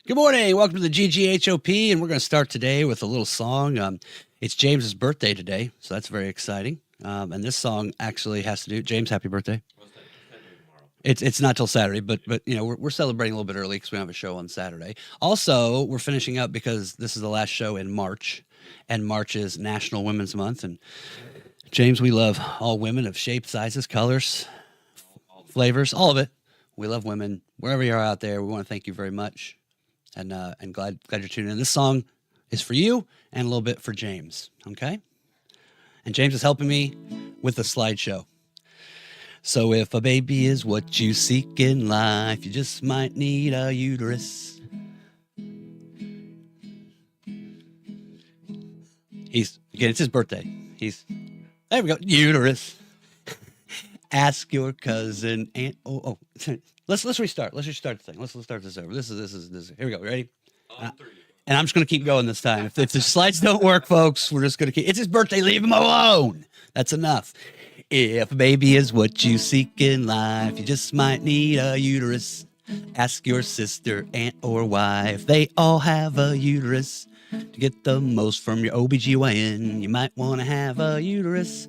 Good morning. Welcome to the GGHOP, and we're going to start today with a little song. It's James's birthday today, so that's very exciting. And this song actually has to do. James, happy birthday! It's not till Saturday, but you know we're celebrating a little bit early because we don't have a show on Saturday. Also, we're finishing up because this is the last show in March, and March is National Women's Month. And James, we love all women of shapes, sizes, colors, flavors, all of it. We love women wherever you are out there. We want to thank you very much. And glad you're tuning in. This song is for you and a little bit for James, okay? And James is helping me with the slideshow. So if a baby is what you seek in life, you just might need a uterus. It's his birthday. There we go, uterus. Ask your cousin, aunt. Let's restart. Let's restart the thing. Let's start this over. This is. Here we go. Ready? And I'm just going to keep going this time. If the slides don't work, folks, we're just going to keep. It's his birthday. Leave him alone. That's enough. If a baby is what you seek in life, you just might need a uterus. Ask your sister, aunt, or wife. They all have a uterus. To get the most from your OBGYN, you might want to have a uterus.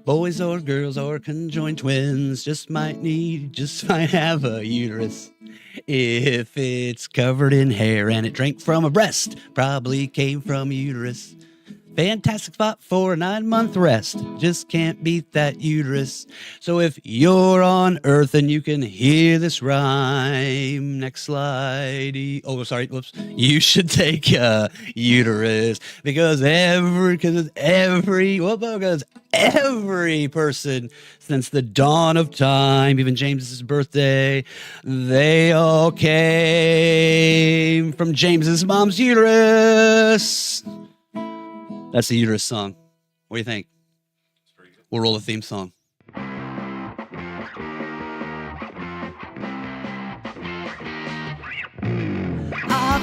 Boys or girls or conjoined twins just might have a uterus. If it's covered in hair and it drank from a breast, probably came from a uterus. Fantastic spot for a 9-month rest. Just can't beat that uterus. So if you're on Earth and you can hear this rhyme, next slide. You should take a uterus because every person since the dawn of time, even James's birthday, they all came from James's mom's uterus. That's the uterus song. What do you think? We'll roll the theme song. Up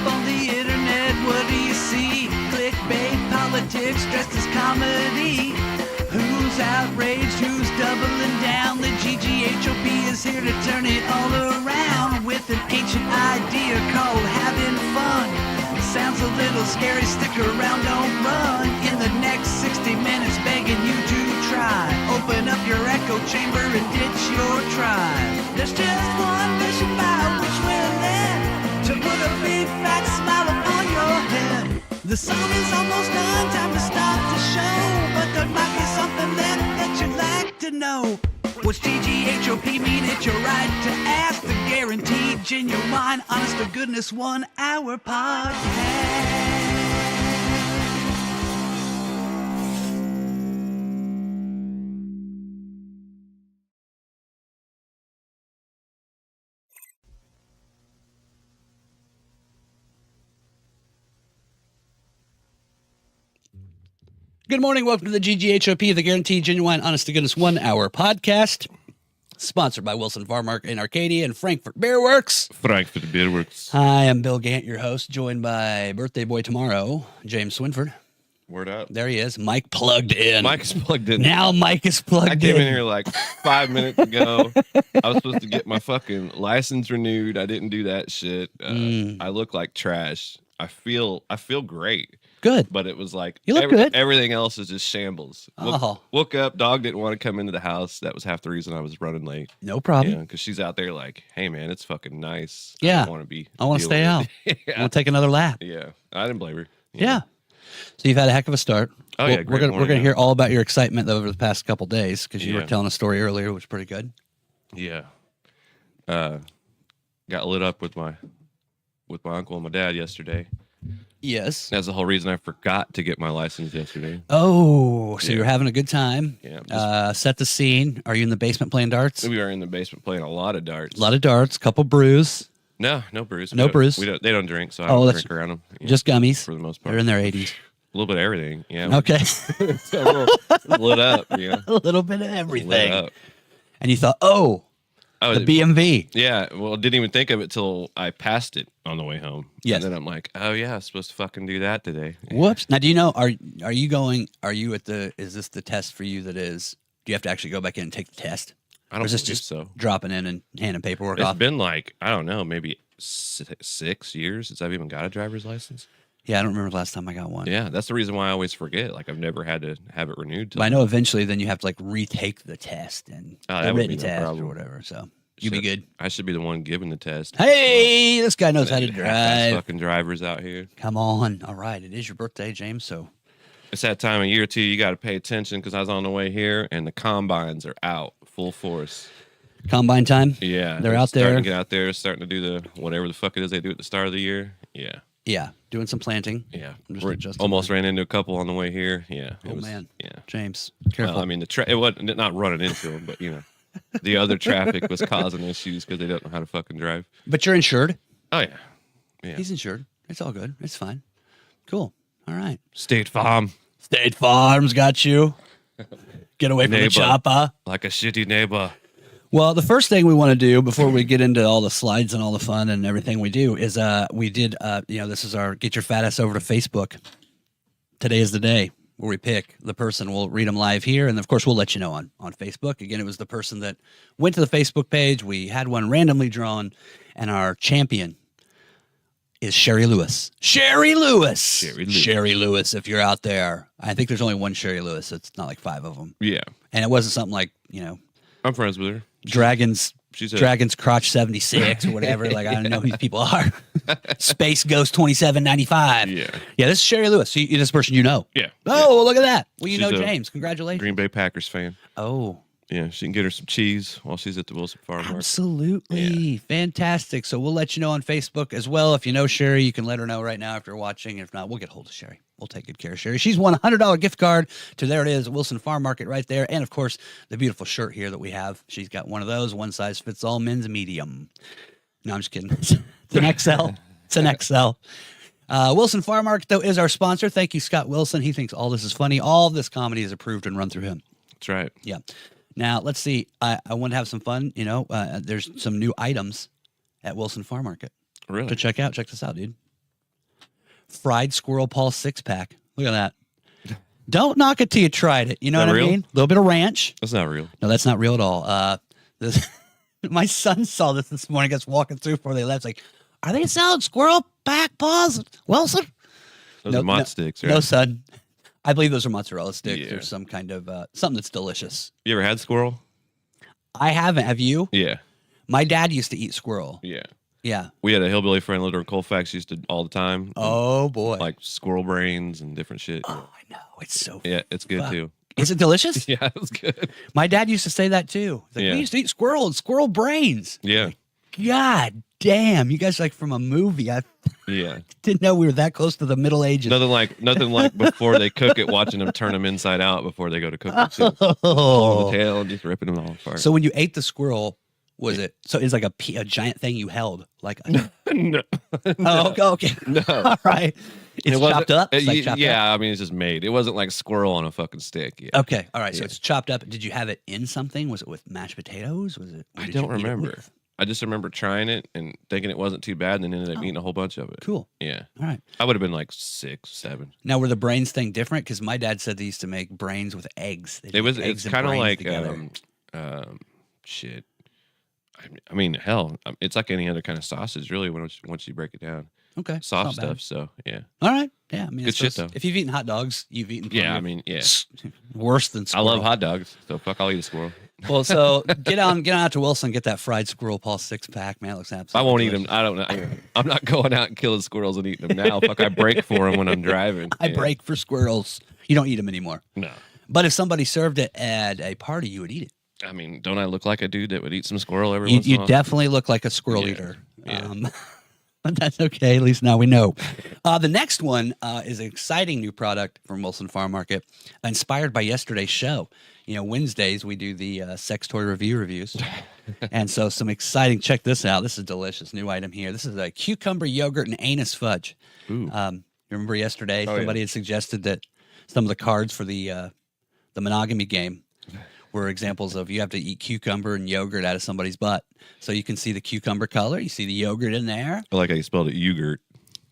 on the internet, what do you see? Clickbait, politics, dressed as comedy. Who's outraged? Who's doubling down? The GGHOP is here to turn it all around with an ancient idea called having fun. Sounds a little scary, stick around, don't run. In the next 60 minutes, begging you to try. Open up your echo chamber and ditch your tribe. There's just one mission by which we're led to put a big fat smile upon your head. The song is almost done, time to start the show. But there might be something left that you'd like to know. What's GGHOP mean? It's your right to ask. The guaranteed, genuine, honest to goodness 1 hour podcast. Good morning. Welcome to the GGHOP, the guaranteed, genuine, honest to goodness 1 hour podcast. Sponsored by Wilson Farm Market in Arcadia and Frankfurt Beer Works. Hi, I'm Bill Gant, your host, joined by birthday boy tomorrow, James Swinford. Word up. There he is. Mike plugged in. Mike's plugged in. Now Mike is plugged in. I came in here like 5 minutes ago. I was supposed to get my fucking license renewed. I didn't do that shit. I look like trash. I feel great. Good. But it was like you look good. Everything else is just shambles. Woke up, dog didn't want to come into the house. That was half the reason I was running late. No problem. Yeah, because she's out there like, hey man, it's fucking nice. Yeah. I want to stay out. Yeah. I want to take another lap. Yeah. I didn't blame her. Yeah. So you've had a heck of a start. Oh yeah, we're gonna hear all about your excitement over the past couple days because you were telling a story earlier, which was pretty good. Yeah. Got lit up with my uncle and my dad yesterday. Yes. That's the whole reason I forgot to get my license yesterday. Oh, so you're having a good time. Yeah. Set the scene. Are you in the basement playing darts? We are in the basement playing a lot of darts. A lot of darts, couple brews. No brews. No brews. They don't drink, so I don't drink around them. Just gummies. For the most part. They're in their 80s. A little bit of everything. Yeah. Okay. So lit up. Yeah. A little bit of everything. Lit up. And you thought, the BMV. Yeah. Well, didn't even think of it till I passed it on the way home. Yes. And then I'm like, oh yeah, I was supposed to fucking do that today. Whoops. Now, do you know, is this the test for you do you have to actually go back in and take the test? I don't is this believe just so. Dropping in and handing paperwork It's off? been like, I don't know, maybe 6 years since I've even got a driver's license. Yeah, I don't remember the last time I got one. Yeah, that's the reason why I always forget. Like I've never had to have it renewed. But I know eventually then you have to like retake the test and the that would written be no test problem. or whatever. So you'd be good. I should be the one giving the test. Hey, this guy knows how to Half-ass drive. fucking drivers out here. Come on. All right. It is your birthday, James. So It's that time of year too. You got to pay attention because I was on the way here and the combines are out full force. combine time. Yeah, They're out there. Starting to get out there, starting to do the whatever the fuck it is they do at the start of the year. Yeah. Yeah. Doing some planting. Yeah. I'm just adjusting Almost ran into a couple on the way here. Yeah. Oh, man. Yeah. James, careful. Well, I mean, it wasn't not running into them, but the other traffic was causing issues because they don't know how to fucking drive. But you're insured. Oh yeah. Yeah. He's insured. It's all good. It's fine. Cool. All right. State Farm. State Farm's got you. Get away from the Neighbor. chopper. Like a shitty neighbor. Well, the first thing we want to do before we get into all the slides and all the fun and everything we do is we did, this is our Get Your Fat Ass Over to Facebook. Today is the day where we pick the person. We'll read them live here. And of course, we'll let you know on Facebook. Again, it was the person that went to the Facebook page. We had one randomly drawn, and our champion is Sherry Lewis. Sherry Lewis. Sherry Lewis, if you're out there. I think there's only one Sherry Lewis. It's not like 5 of them. Yeah. And it wasn't something like, I'm friends with her. Dragon's She's a Dragon's Crotch 76 or whatever. Like, I don't know who these people are. Space Ghost 2795. Yeah. Yeah, this is Sherry Lewis. This is a person you know. Yeah. Oh, well, look at that. Well, you She's know a James. Congratulations. Green Bay Packers fan. Oh, Yeah, she can get her some cheese while she's at the Wilson Farm Market. absolutely. Fantastic. So we'll let you know on Facebook as well. If you know Sherry, you can let her know right now after watching. If not, we'll get hold of Sherry. We'll take good care of Sherry. She's won a $100 gift card to, there it is, Wilson Farm Market right there. And, of course, the beautiful shirt here that we have. She's got one of those, one size fits all, men's medium. No, I'm just kidding. It's an XL. It's an XL. Wilson Farm Market, though, is our sponsor. Thank you, Scott Wilson. He thinks all this is funny. All of this comedy is approved and run through him. That's right. Yeah. Now, let's see. I want to have some fun. There's some new items at Wilson Farm Market Really? to check out. Check this out, dude. Fried squirrel paw 6-pack. Look at that. Don't knock it till you tried it. You know Is that what I real? mean? A little bit of ranch. That's not real. No, that's not real at all. My son saw this morning. Gets walking through before they left. Like, are they selling squirrel pack paws, Wilson? Those are Mott sticks, right? No, son. I believe those are mozzarella sticks Yeah. or some kind of something that's delicious. You ever had squirrel? I haven't. Have you? Yeah. My dad used to eat squirrel. Yeah. Yeah. We had a hillbilly friend lived in Colfax, used to all the time. Oh boy. Like squirrel brains and different shit. Oh, I know. It's so. Yeah, it's good fuck. too. Is it delicious? Yeah, it was good. My dad used to say that too. He's like, Yeah. we used to eat squirrel and squirrel brains. Yeah. God damn, you guys are like from a movie. I Yeah. didn't know we were that close to the Middle Ages. Nothing like before they cook it, watching them turn them inside out before they go to cook it. Too. Pulling Oh. the tail and just ripping them all apart. So when you ate the squirrel, was it? So it's like a giant thing you held, like. A, no. oh, okay. No. All right. It's It wasn't- chopped up. It's like chopped yeah, I mean it's just made. It wasn't like squirrel on a fucking stick. Yeah. up. Okay. All right. So Yeah. it's chopped up. Did you have it in something? Was it with mashed potatoes? Was it? what I did don't you eat it remember. with? I just remember trying it and thinking it wasn't too bad, and then ended up Oh. eating a whole bunch of it. Cool. Yeah. All right. I would have been like 6, 7. Now, were the brains thing different? Because my dad said they used to make brains with eggs. They'd It was. make eggs It's and kind of brains like together. shit. I mean, hell, it's like any other kind of sausage, really. Once you break it down, Okay. soft not bad. stuff. So yeah, All right. Yeah. I mean, Good it's shit, supposed- though. If you've eaten hot dogs, you've eaten. yeah. plenty I of mean, yeah. worse than I squirrel. love hot dogs, so fuck, I'll eat a squirrel. Well, so get on out to Wilson, get that fried squirrel paw 6-pack. Man, it looks absolutely. I won't eat them. delicious. I don't know. I'm not going out and killing squirrels and eating them now. Fuck, I break for them when I'm driving. I Yeah. break for squirrels. You don't eat them anymore. No. But if somebody served it at a party, you would eat it. I mean, don't I look like a dude that would eat some squirrel every once in a You while? definitely look like a squirrel Yeah. eater. Yeah. But that's okay. At least now we know. The next one is an exciting new product from Wilson Farm Market, inspired by yesterday's show. Wednesdays we do the sex toy reviews. And so some exciting, check this out. This is a delicious new item here. This is a cucumber yogurt and anus fudge. Ooh. Remember yesterday, Oh, yeah. somebody had suggested that some of the cards for the monogamy game were examples of you have to eat cucumber and yogurt out of somebody's butt. So you can see the cucumber color. You see the yogurt in there. I like how you spelled it, yogurt.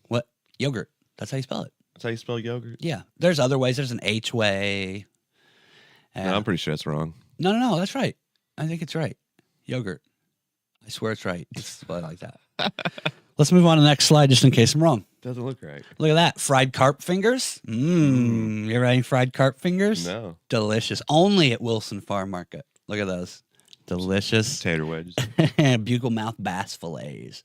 What? Yogurt. That's how you spell it. That's how you spell yogurt? Yeah. There's other ways. There's an H way. No, I'm pretty sure that's wrong. No. That's right. I think it's right. Yogurt. I swear it's right. It's spelled like that. Let's move on to the next slide just in case I'm wrong. Doesn't look right. Look at that. Fried carp fingers. You ever had any fried carp fingers? No. Delicious. Only at Wilson Farm Market. Look at those. Delicious. Tater wedges. Bugle mouth bass fillets.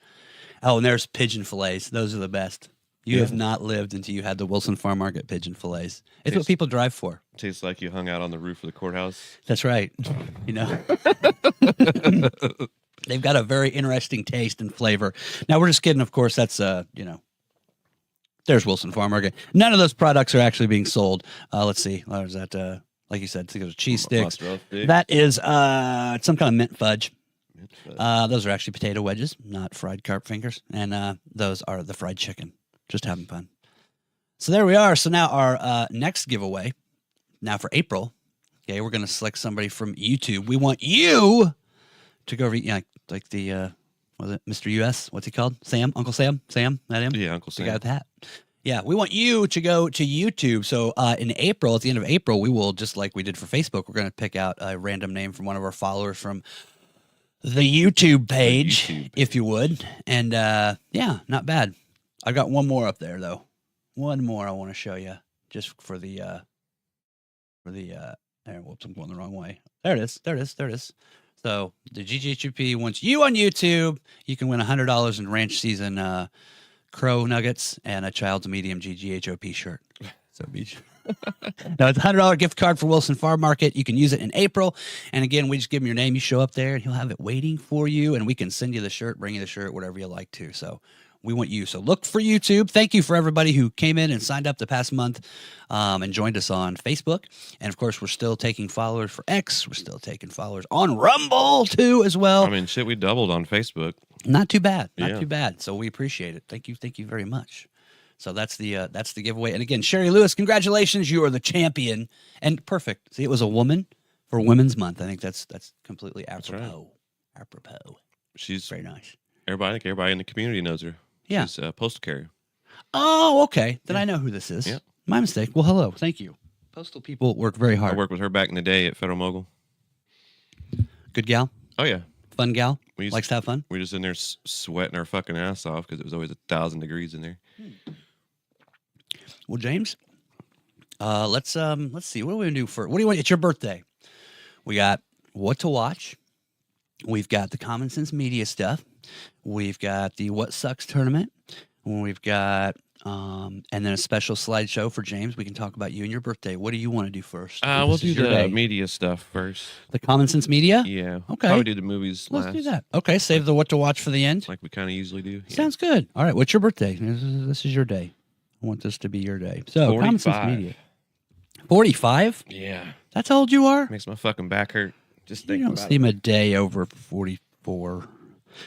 Oh, and there's pigeon fillets. Those are the best. You have not lived until you had the Wilson Farm Market pigeon fillets. It's what people drive for. Tastes like you hung out on the roof of the courthouse. That's right. You know, they've got a very interesting taste and flavor. Now, we're just kidding. Of course, that's, there's Wilson Farm Market. None of those products are actually being sold. Let's see. There's that, like you said, those cheese sticks. That is some kind of mint fudge. Those are actually potato wedges, not fried carp fingers. And those are the fried chicken. Just having fun. So there we are. So now our next giveaway, now for April, okay, we're going to select somebody from YouTube. We want you to go like the, was it Mr. US? What's he called? Sam? Uncle Sam? Sam? That him? Yeah, Uncle Sam. The guy with the hat. Yeah, we want you to go to YouTube. So in April, at the end of April, we will, just like we did for Facebook, we're going to pick out a random name from one of our followers from the YouTube page, if you would. And yeah, not bad. I got one more up there though. One more I want to show you, just for the whoops, I'm going the wrong way. There it is. There it is. There it is. So the GGHOP wants you on YouTube. You can win $100 in ranch season crow nuggets and a child's medium GGHOP shirt. So beach. No, it's a $100 gift card for Wilson Farm Market. You can use it in April. And again, we just give him your name. You show up there and he'll have it waiting for you. And we can send you the shirt, bring you the shirt, whatever you like to. So we want you. So look for YouTube. Thank you for everybody who came in and signed up the past month and joined us on Facebook. And of course, we're still taking followers for X. We're still taking followers on Rumble too, as well. I mean, shit, we doubled on Facebook. Not too bad. Not too bad. So we appreciate it. Thank you. Thank you very much. So that's the giveaway. And again, Sherry Lewis, congratulations. You are the champion. And perfect. See, it was a woman for Women's Month. I think that's completely apropos. Right. Apropos. She's very nice. Everybody in the community knows her. Yeah. She's a postal carrier. Oh, okay. Then I know who this is. Yeah. My mistake. Well, hello. Thank you. Postal people work very hard. I worked with her back in the day at Federal Mogul. Good gal? Oh, yeah. Fun gal? Likes to have fun? We were just in there sweating our fucking ass off because it was always 1,000 degrees in there. Well, James, let's see. What do we do for? What do you want? It's your birthday. We got what to watch. We've got the Common Sense Media stuff. We've got the What Sucks tournament. We've got and then a special slideshow for James. We can talk about you and your birthday. What do you want to do first? We'll do the media stuff first. The Common Sense Media? Yeah. Okay. Probably do the movies last. Let's do that. Okay. Save the what to watch for the end. Like we kind of usually do. Yeah. Sounds good. All right. What's your birthday? This is your day. I want this to be your day. So 45. Common Sense Media. 45? Yeah. That's how old you are? Makes my fucking back hurt. Just thinking about it. You don't seem a day over 44.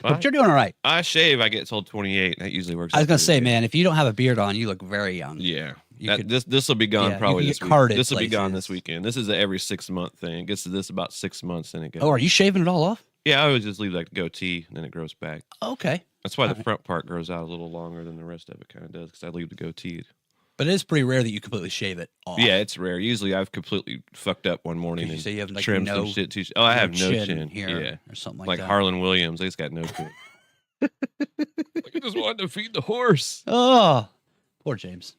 But you're doing all right. I shave, I get told 28. That usually works. I was going to say, man, if you don't have a beard on, you look very young. Yeah. This will be gone probably this week. This will be gone this weekend. This is every 6 month thing. It gets to this about 6 months, then it goes. Oh, are you shaving it all off? Yeah, I always just leave like the goatee, and then it grows back. Okay. That's why the front part grows out a little longer than the rest of it kind of does, because I leave the goatee. But it is pretty rare that you completely shave it off. Yeah, it's rare. Usually I've completely fucked up one morning and you have like trimmed some shit too. Oh, I have no chin here or something like that. Like Harlan Williams, he's got no chin. Like I just wanted to feed the horse. Oh, poor James.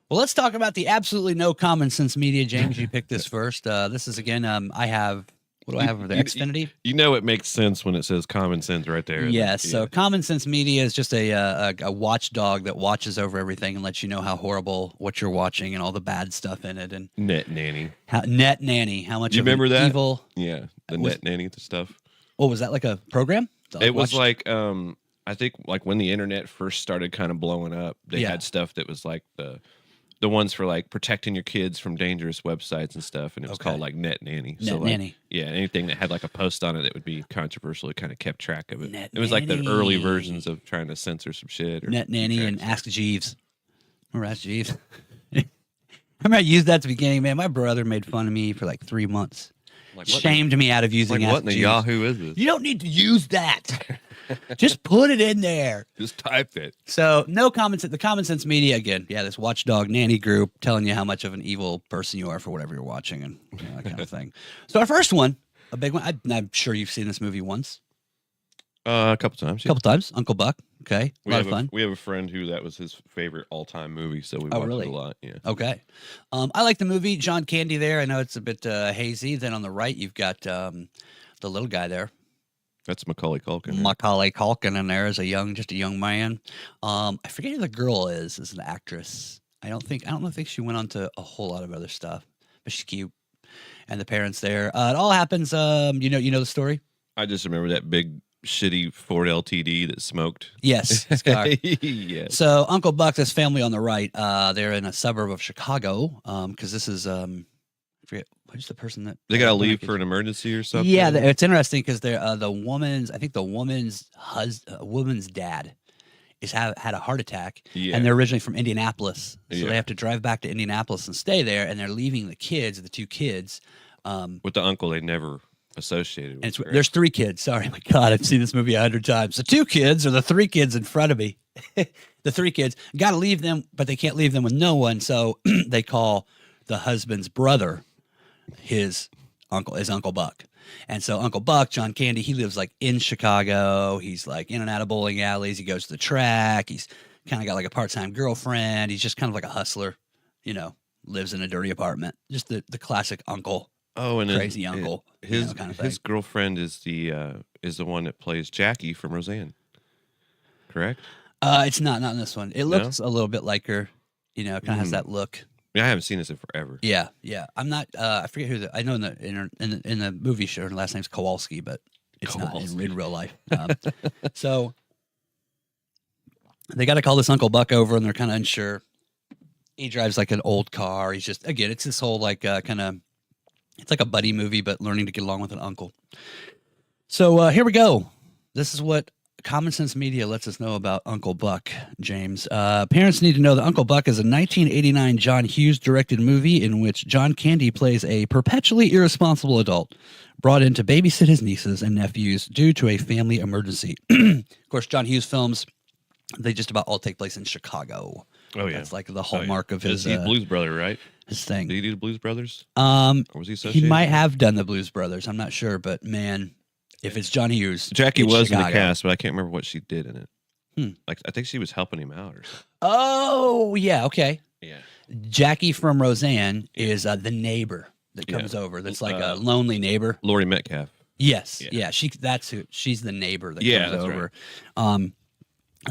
Well, let's talk about the absolutely no Common Sense Media. James, you picked this first. This is, again, I have, what do I have over there? Xfinity? You know it makes sense when it says Common Sense right there. Yes. Yeah. So Common Sense Media is just a watchdog that watches over everything and lets you know how horrible what you're watching and all the bad stuff in it. And Net Nanny. Net Nanny. How much you of remember that? Evil. Yeah. The Net Nanny stuff. Oh, was that like a program? It was like, I think like when the internet first started kind of blowing up, they had stuff that was like the ones for like protecting your kids from dangerous websites and stuff, and it was called like Net Nanny. Net Nanny. Yeah, anything that had like a post on it that would be controversial, it kind of kept track of it. It was like the early versions of trying to censor some shit. Or Net Nanny and Ask Jeeves. Remember Ask Jeeves? I remember I used that at the beginning, man. My brother made fun of me for like 3 months. Like shamed me out of using like Ask what in the Jeeves. Yahoo is this? You don't need to use that. Just put it in there. Just type it. So no comments. The Common Sense Media, again, this watchdog nanny group telling you how much of an evil person you are for whatever you're watching and that kind of thing. So our first one, a big one. I'm sure you've seen this movie once. A couple times. A couple times. Uncle Buck. Okay, a lot of fun. We have a friend who that was his favorite all-time movie, so we watched really? it a lot. Yeah. Okay. I like the movie. John Candy there. I know it's a bit hazy. Then on the right, you've got the little guy there. That's Macaulay Culkin. Right? Macaulay Culkin in there as just a young man. I forget who the girl is as an actress. I don't think she went on to a whole lot of other stuff, but she's cute. And the parents there. It all happens. You know the story. I just remember that big shitty Ford LTD that smoked. Yes, his car. Yes. So Uncle Buck, this family on the right, they're in a suburb of Chicago. Because this is I forget who's the person that They gotta leave for an emergency or something. Yeah, it's interesting because they're the woman's woman's dad had a heart attack, and they're originally from Indianapolis, so they have to drive back to Indianapolis and stay there, and they're leaving the two kids, with the uncle they never associated with. And there's 3 kids. Sorry, my God, I've seen this movie 100 times. The 2 kids are the 3 kids in front of me. The 3 kids got to leave them, but they can't leave them with no one, so they call the husband's brother his Uncle Buck. And so Uncle Buck, John Candy, he lives like in Chicago. He's like in and out of bowling alleys. He goes to the track. He's kind of got like a part-time girlfriend. He's just kind of like a hustler, lives in a dirty apartment. Just the classic uncle. Oh, and crazy uncle. His kind of thing. His girlfriend is the one that plays Jackie from Roseanne. Correct? It's not in this one. It looks a little bit like her. Kind of has that look. Yeah, I haven't seen this in forever. Yeah. I'm not. I forget who I know in the movie show. Her last name's Kowalski, but it's not in real life. So they got to call this Uncle Buck over, and they're kind of unsure. He drives like an old car. He's just it's this whole like kind of. It's like a buddy movie, but learning to get along with an uncle. So here we go. This is what Common Sense Media lets us know about Uncle Buck, James. Parents need to know that Uncle Buck is a 1989 John Hughes directed movie in which John Candy plays a perpetually irresponsible adult brought in to babysit his nieces and nephews due to a family emergency. Of course, John Hughes films, they just about all take place in Chicago. Oh, yeah. That's like the hallmark of his... He's Blues Brother, right? His thing. Did he do the Blues Brothers? Or was he associated? He might have done the Blues Brothers. I'm not sure, but man... If it's John Hughes, Jackie was Chicago. in the cast, but I can't remember what she did in it. Like I think she was helping him out or something. Oh yeah, okay. Yeah. Jackie from Roseanne is the neighbor that comes over. That's like a lonely neighbor. Laurie Metcalf. Yes, yeah. She's the neighbor that comes over. Right.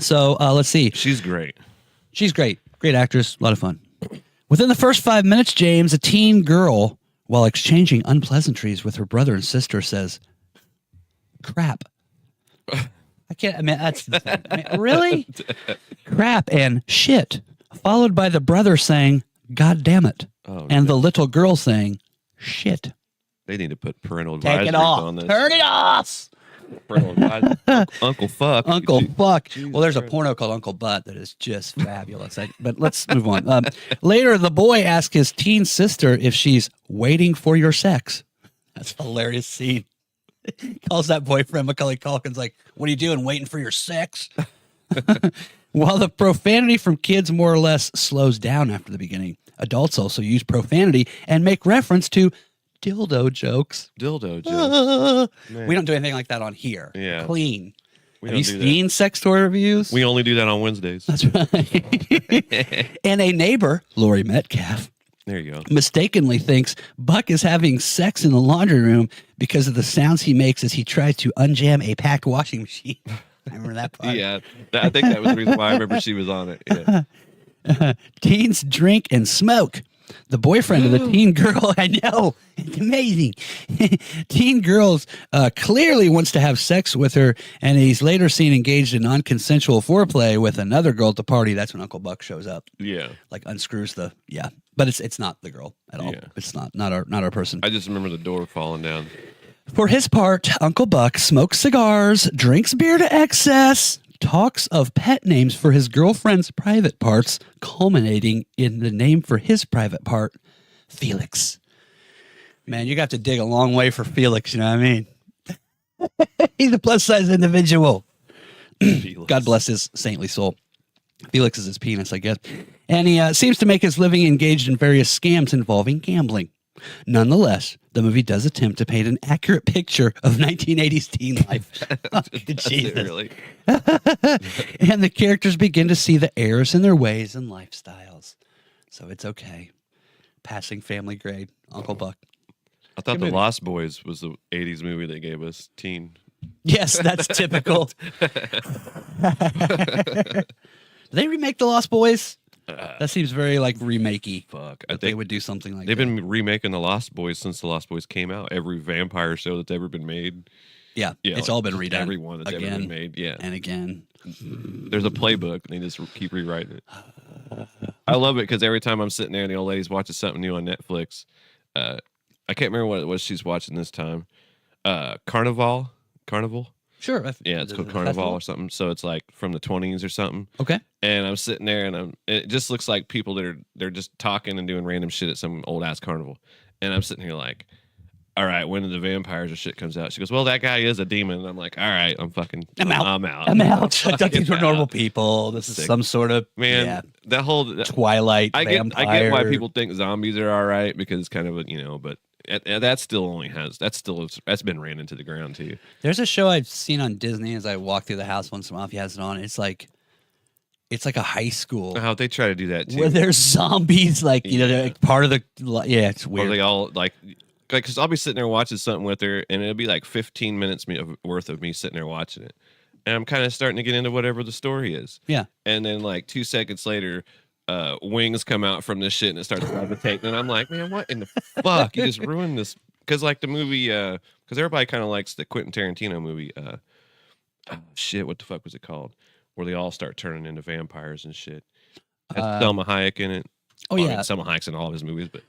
So let's see. She's great. She's great. Great actress. A lot of fun. Within the first 5 minutes, James, a teen girl, while exchanging unpleasantries with her brother and sister, says, crap. I can't. I mean, that's the thing. I mean, really? Crap and shit, followed by the brother saying, God damn it. Oh, and the little girl saying, shit. They need to put parental advisories Take it off. on this. Turn it off. Parental advisory. Uncle Fuck. Uncle Fuck. Jesus Well, there's a Christ. porno called Uncle Butt that is just fabulous. But let's move on. Later, the boy asks his teen sister if she's waiting for your sex. That's a hilarious scene. Calls that boyfriend Macaulay Culkin's like, what are you doing, waiting for your sex? While the profanity from kids more or less slows down after the beginning, adults also use profanity and make reference to dildo jokes. Dildo jokes. We don't do anything like that on here. Yeah. Clean. We Have don't you do that. seen sex toy reviews? We only do that on Wednesdays. That's right. And a neighbor, Laurie Metcalf, There you go. mistakenly thinks Buck is having sex in the laundry room because of the sounds he makes as he tries to unjam a packed washing machine. Remember that part? Yeah, I think that was the reason why I remember she was on it. Yeah. Teens drink and smoke. The boyfriend of the teen girl, I know, it's amazing. Teen girls clearly wants to have sex with her, and he's later seen engaged in non-consensual foreplay with another girl at the party. That's when Uncle Buck shows up. Yeah. Like unscrews but it's not the girl at all. Yeah. It's not our person. I just remember the door falling down. For his part, Uncle Buck smokes cigars, drinks beer to excess, talks of pet names for his girlfriend's private parts, culminating in the name for his private part, Felix. Man, you got to dig a long way for Felix, you know what I mean? He's a plus-size individual. God bless his saintly soul. Felix is his penis, I guess. And he seems to make his living engaged in various scams involving gambling. Nonetheless, the movie does attempt to paint an accurate picture of 1980s teen life. Jesus. Really? And the characters begin to see the errors in their ways and lifestyles. So it's okay. Passing family grade, Uncle Buck. I thought Good The movie. Lost Boys was the 80s movie they gave us teen. Yes, that's typical. Did they remake The Lost Boys? That seems very like remakey. Fuck. That they would do something like They've that. been remaking The Lost Boys since The Lost Boys came out. Every vampire show that's ever been made. Yeah, Yeah, it's like, all been just redone. Every one that's ever again been made. Yeah. and again. There's a playbook, and they just keep rewriting it. I love it because every time I'm sitting there and the old lady's watching something new on Netflix, I can't remember what it was she's watching this time. Carnival? Sure. Yeah, it's called the Carnival festival? or something. So it's like from the 20s or something. Okay. And I'm sitting there and it just looks like people that they're just talking and doing random shit at some old ass carnival. And I'm sitting here like, all right, when the vampires or shit comes out? She goes, well, that guy is a demon. And I'm like, all right, I'm out. I'm out. I thought these were Fucking normal out. people. This is Sick. some sort of Man, that whole Twilight I vampire. get why people think zombies are all right because it's kind of a, but that still only that's been ran into the ground too. There's a show I've seen on Disney as I walk through the house once in a while. If he has it on, it's like a high school How they try to do that too. where there's zombies. Like they're Yeah. like part of the. Yeah, it's Or weird. they all like because I'll be sitting there watching something with her, and it'll be like 15 minutes worth of me sitting there watching it, and I'm kind of starting to get into whatever the story is. Yeah. And then like 2 seconds later, wings come out from this shit, and it starts levitating, and I'm like, man, what in the fuck? You just ruined this. Because like the movie, because everybody kind of likes the Quentin Tarantino movie. Shit, what the fuck was it called? Where they all start turning into vampires and shit. Has Selma Hayek in it. Oh Well, I yeah, mean, Selma Hayek's in all of his movies, but.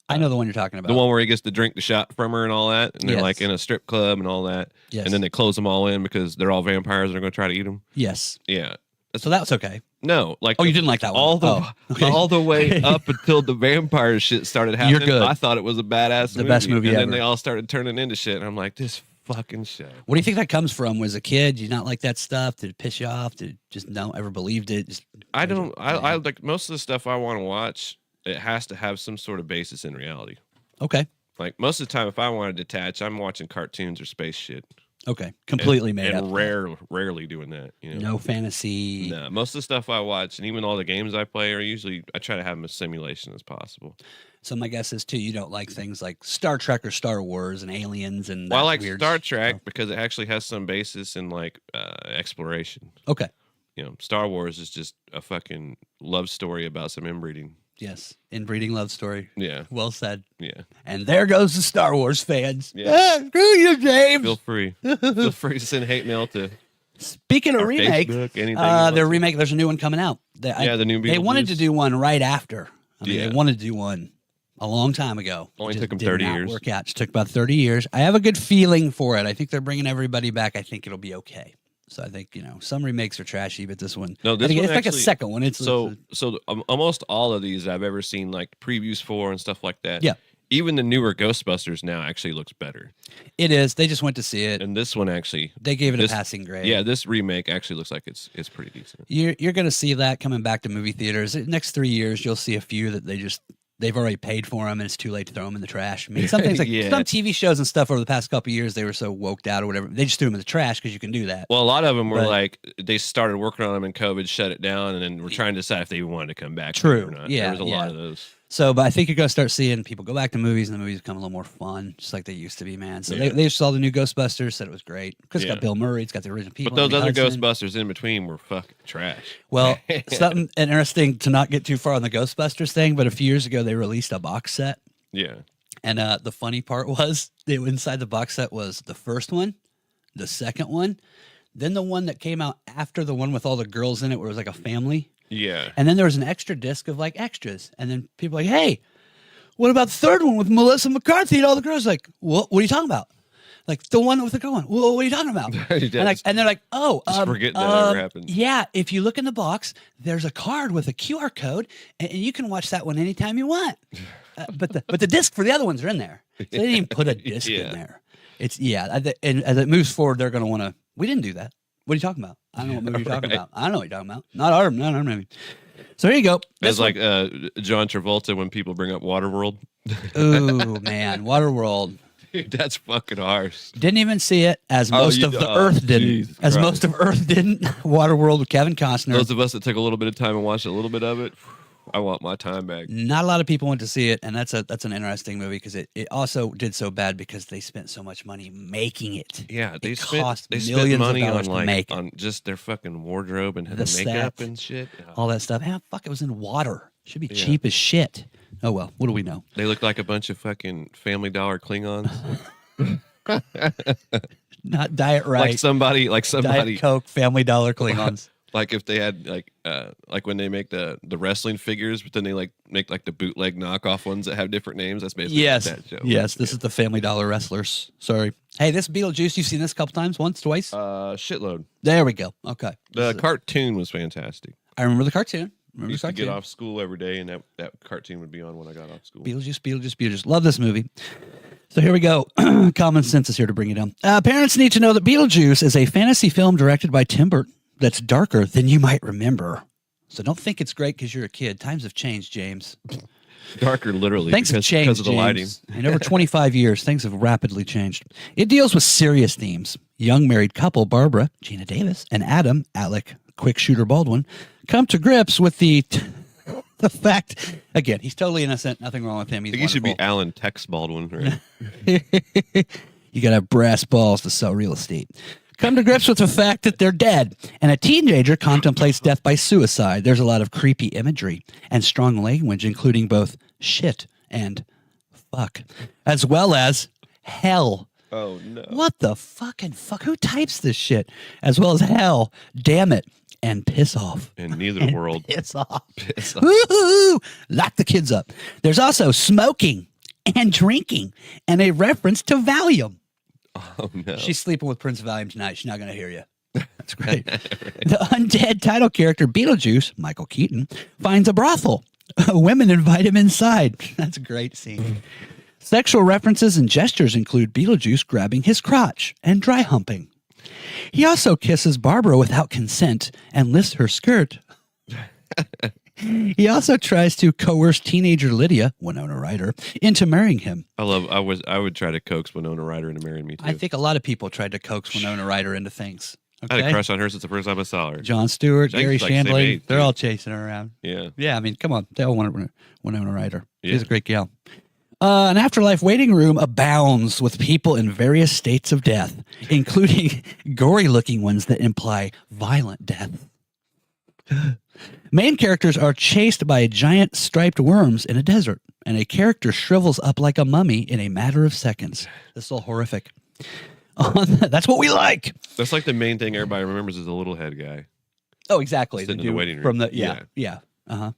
I know the one you're talking about. The one where he gets to drink the shot from her and all that, and they're Yes. like in a strip club and all that, Yes. and then they close them all in because they're all vampires and they're going to try to eat them. Yes. Yeah, So that was okay. no, like Oh, you didn't like that one. all the Oh, okay. all the way up until the vampire shit started happening. You're good. I thought it was a badass, The best movie and ever. then they all started turning into shit, and I'm like, this fucking show. What do you think that comes from? Was a kid? Did you not like that stuff? Did it piss you off? Did you just not ever believed it? Just I don't. I like most of the stuff I want to watch. It has to have some sort of basis in reality. Okay. Like most of the time, if I want to detach, I'm watching cartoons or space shit. Okay. Completely made and up. rarely doing that. No fantasy. No, most of the stuff I watch, and even all the games I play, are usually I try to have them as simulation as possible. So my guess is too, you don't like things like Star Trek or Star Wars and aliens and. Well, I that like weird Star Trek stuff. because it actually has some basis in like exploration. Okay. Star Wars is just a fucking love story about some inbreeding. Yes. Inbreeding love story. Yeah, Well said. yeah. And there goes the Star Wars fans. Yeah. Screw you, James. Feel free. Feel free to send hate mail to Speaking of our remake, Facebook, anything. you want their to. remake. There's a new one coming out. The new. They wanted to Beetlejuice. do one right after. I mean, Yeah. they wanted to do one a long time ago. Only It just took 'em did 30 not years. Work out. It took about 30 years. I have a good feeling for it. I think they're bringing everybody back. I think it'll be okay. So I think some remakes are trashy, but this one, No, this it's one like a actually- second one. It's So almost all of these I've ever seen like previews for and stuff like that. Yeah. Even the newer Ghostbusters now actually looks better. it is. They just went to see it. And this one actually, They gave it this- a passing grade. yeah, this remake actually looks like it's pretty decent. You're going to see that coming back to movie theaters. The next 3 years, you'll see a few that they've already paid for them, and it's too late to throw them in the trash. I mean, some things like Yeah. some TV shows and stuff over the past couple of years, they were so woked out or whatever. They just threw them in the trash because you can do that. Well, a lot of them were But- like they started working on them and COVID shut it down, and then we're trying to decide if they even wanted to come back. True. Or not. Yeah, there was a lot yeah. of those. So, but I think you're going to start seeing people go back to movies, and the movies become a little more fun, just like they used to be, man. So Yeah. they saw the new Ghostbusters, said it was great because it's Yeah. got Bill Murray, it's got the original people. But those Ernie other Hudson. Ghostbusters in between were fucking trash. Well, something interesting to not get too far on the Ghostbusters thing, but a few years ago they released a box set. Yeah. And the funny part was inside the box set was the first one, the second one, then the one that came out after the one with all the girls in it where it was like a family. Yeah. And then there was an extra disc of like extras. And then people were like, hey, what about the third one with Melissa McCarthy and all the girls? Like, what are you talking about? Like the one with the girl one. Well, what are you talking about? And they're like, oh, Just forget that ever happened. Yeah, if you look in the box, there's a card with a QR code, and you can watch that one anytime you want. But the disc for the other ones are in there. So they didn't even put a disc Yeah. in there. It's and as it moves forward, they're going to want to. We didn't do that. What are you talking about? I don't know what movie you're talking Right. about. I don't know what you're talking about. Not our movie. So here you go. It's like John Travolta when people bring up Waterworld. Ooh, man. Waterworld. Dude, that's fucking harsh. Didn't even see it, as most of the Earth didn't. Jesus As Christ. most of Earth didn't. Waterworld with Kevin Costner. Those of us that took a little bit of time and watched a little bit of it, I want my time back. Not a lot of people went to see it, and that's an interesting movie because it also did so bad because they spent so much money making it. Yeah, they cost spent millions money of dollars on to like make it. on just their fucking wardrobe and The makeup sets. and shit. All that stuff. Ah, fuck, it was in water. Should be Yeah. cheap as shit. Oh well, what do we know? They look like a bunch of fucking Family Dollar Klingons. Not Diet Right. Like somebody, Diet Coke, Family Dollar Klingons. like if they had like when they make the wrestling figures, but then they like make like the bootleg knockoff ones that have different names. That's basically Yes. that show. Yes, this is the Family Dollar wrestlers. Sorry. Hey, this Beetlejuice, you've seen this a couple times, once, twice? Shitload. There we go. Okay. The cartoon was fantastic. I remember the cartoon. I used to get off school every day, and that cartoon would be on when I got off school. Beetlejuice. Love this movie. So here we go. Common sense is here to bring you down. Parents need to know that Beetlejuice is a fantasy film directed by Tim Burton that's darker than you might remember. So don't think it's great because you're a kid. Times have changed, James. Darker, literally. Things have changed, because of the lighting. In over 25 years, things have rapidly changed. It deals with serious themes. Young married couple Barbara, Gina Davis, and Adam, Alec, quick shooter Baldwin, come to grips with the fact, again, he's totally innocent. Nothing wrong with him. He's I think he should be Alan Tex Baldwin, right? You got to have brass balls to sell real estate. Come to grips with the fact that they're dead, and a teenager contemplates death by suicide. There's a lot of creepy imagery and strong language, including both shit and fuck, as well as hell. Oh, no. What the fucking fuck? Who types this shit? As well as hell, damn it, and piss off. In neither world. Piss off. Piss off. Woo-hoo! Lock the kids up. There's also smoking and drinking and a reference to Valium. Oh, no. She's sleeping with Prince Valium tonight. She's not going to hear you. That's great. The undead title character, Beetlejuice, Michael Keaton, finds a brothel. Women invite him inside. That's a great scene. Sexual references and gestures include Beetlejuice grabbing his crotch and dry humping. He also kisses Barbara without consent and lifts her skirt. He also tries to coerce teenager Lydia, Winona Ryder, into marrying him. I would try to coax Winona Ryder into marrying me too. I think a lot of people tried to coax Winona Ryder into things. I had a crush on her since the first time I saw her. John Stewart, I think Gary she's like same Shandling, age, they're too. all chasing her around. Yeah. Yeah, I mean, come on. They all want Winona Ryder. She's Yeah. a great gal. An afterlife waiting room abounds with people in various states of death, including gory-looking ones that imply violent death. Main characters are chased by giant striped worms in a desert, and a character shrivels up like a mummy in a matter of seconds. This is all horrific. That's what we like. That's like the main thing everybody remembers is the little head guy. Oh, exactly. Sitting in the dude waiting room. From the yeah. Uh-huh.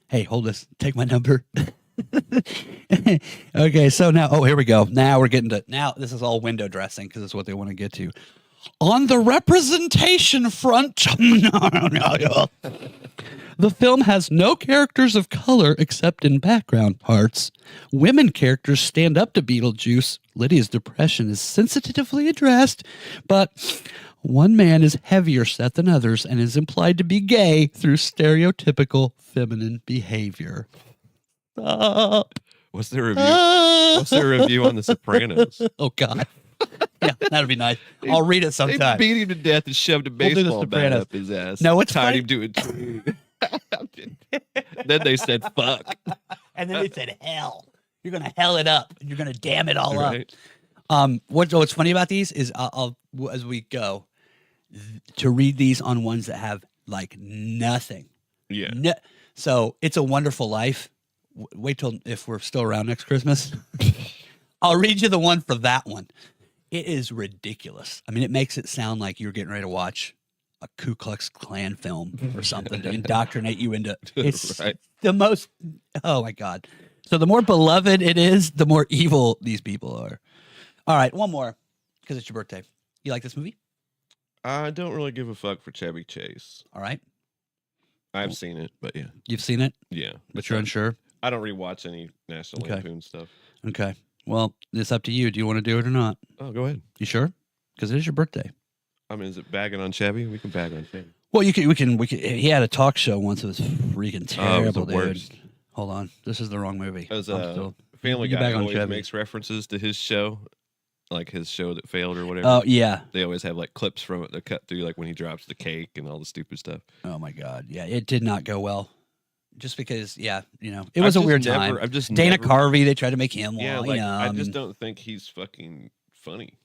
Hey, hold this. Take my number. Okay, so now, here we go. Now we're getting to, this is all window dressing because it's what they want to get to. On the representation front, no. The film has no characters of color except in background parts. Women characters stand up to Beetlejuice. Lydia's depression is sensitively addressed, but one man is heavier set than others and is implied to be gay through stereotypical feminine behavior. Stop. What's the review? What's the review on The Sopranos? Oh, God. Yeah, that'd be nice. I'll read it They sometime. beat him to death and shoved a We'll do The baseball bat Sopranos. up his ass. No, what's tied funny- him to a tree. Then they said, "Fuck." And then they said, hell. You're going to hell it up. And you're going to damn it all Right? up. What's funny about these is I'll as we go, to read these on ones that have, like, nothing. Yeah. So, It's a Wonderful Life. Wait till if we're still around next Christmas. I'll read you the one for that one. It is ridiculous. I mean, it makes it sound like you're getting ready to watch a Ku Klux Klan film or something to indoctrinate you into. It's Right. the most. Oh my God! So the more beloved it is, the more evil these people are. All right, one more because it's your birthday. You like this movie? I don't really give a fuck for Chevy Chase. All right, I've seen it, but yeah. you've seen it, Yeah. but you're unsure. I don't rewatch any National Okay. Lampoon stuff. Okay. Well, it's up to you. Do you want to do it or not? Oh, go ahead. You sure? Because it is your birthday. I mean, is it bagging on Chevy? We can bag on Chevy. Well, we can. He had a talk show once. It was freaking terrible, the dude. worst. Hold on, this is the wrong movie. As Family you Guy back on always Chevy. makes references to his show, like his show that failed or whatever. Oh yeah. They always have like clips from it that cut through, like when he drops the cake and all the stupid stuff. Oh my god. Yeah, it did not go well. Just because, it was a weird time. I've just Dana never, Carvey, they tried to make him. Yeah, like I just don't think he's fucking funny.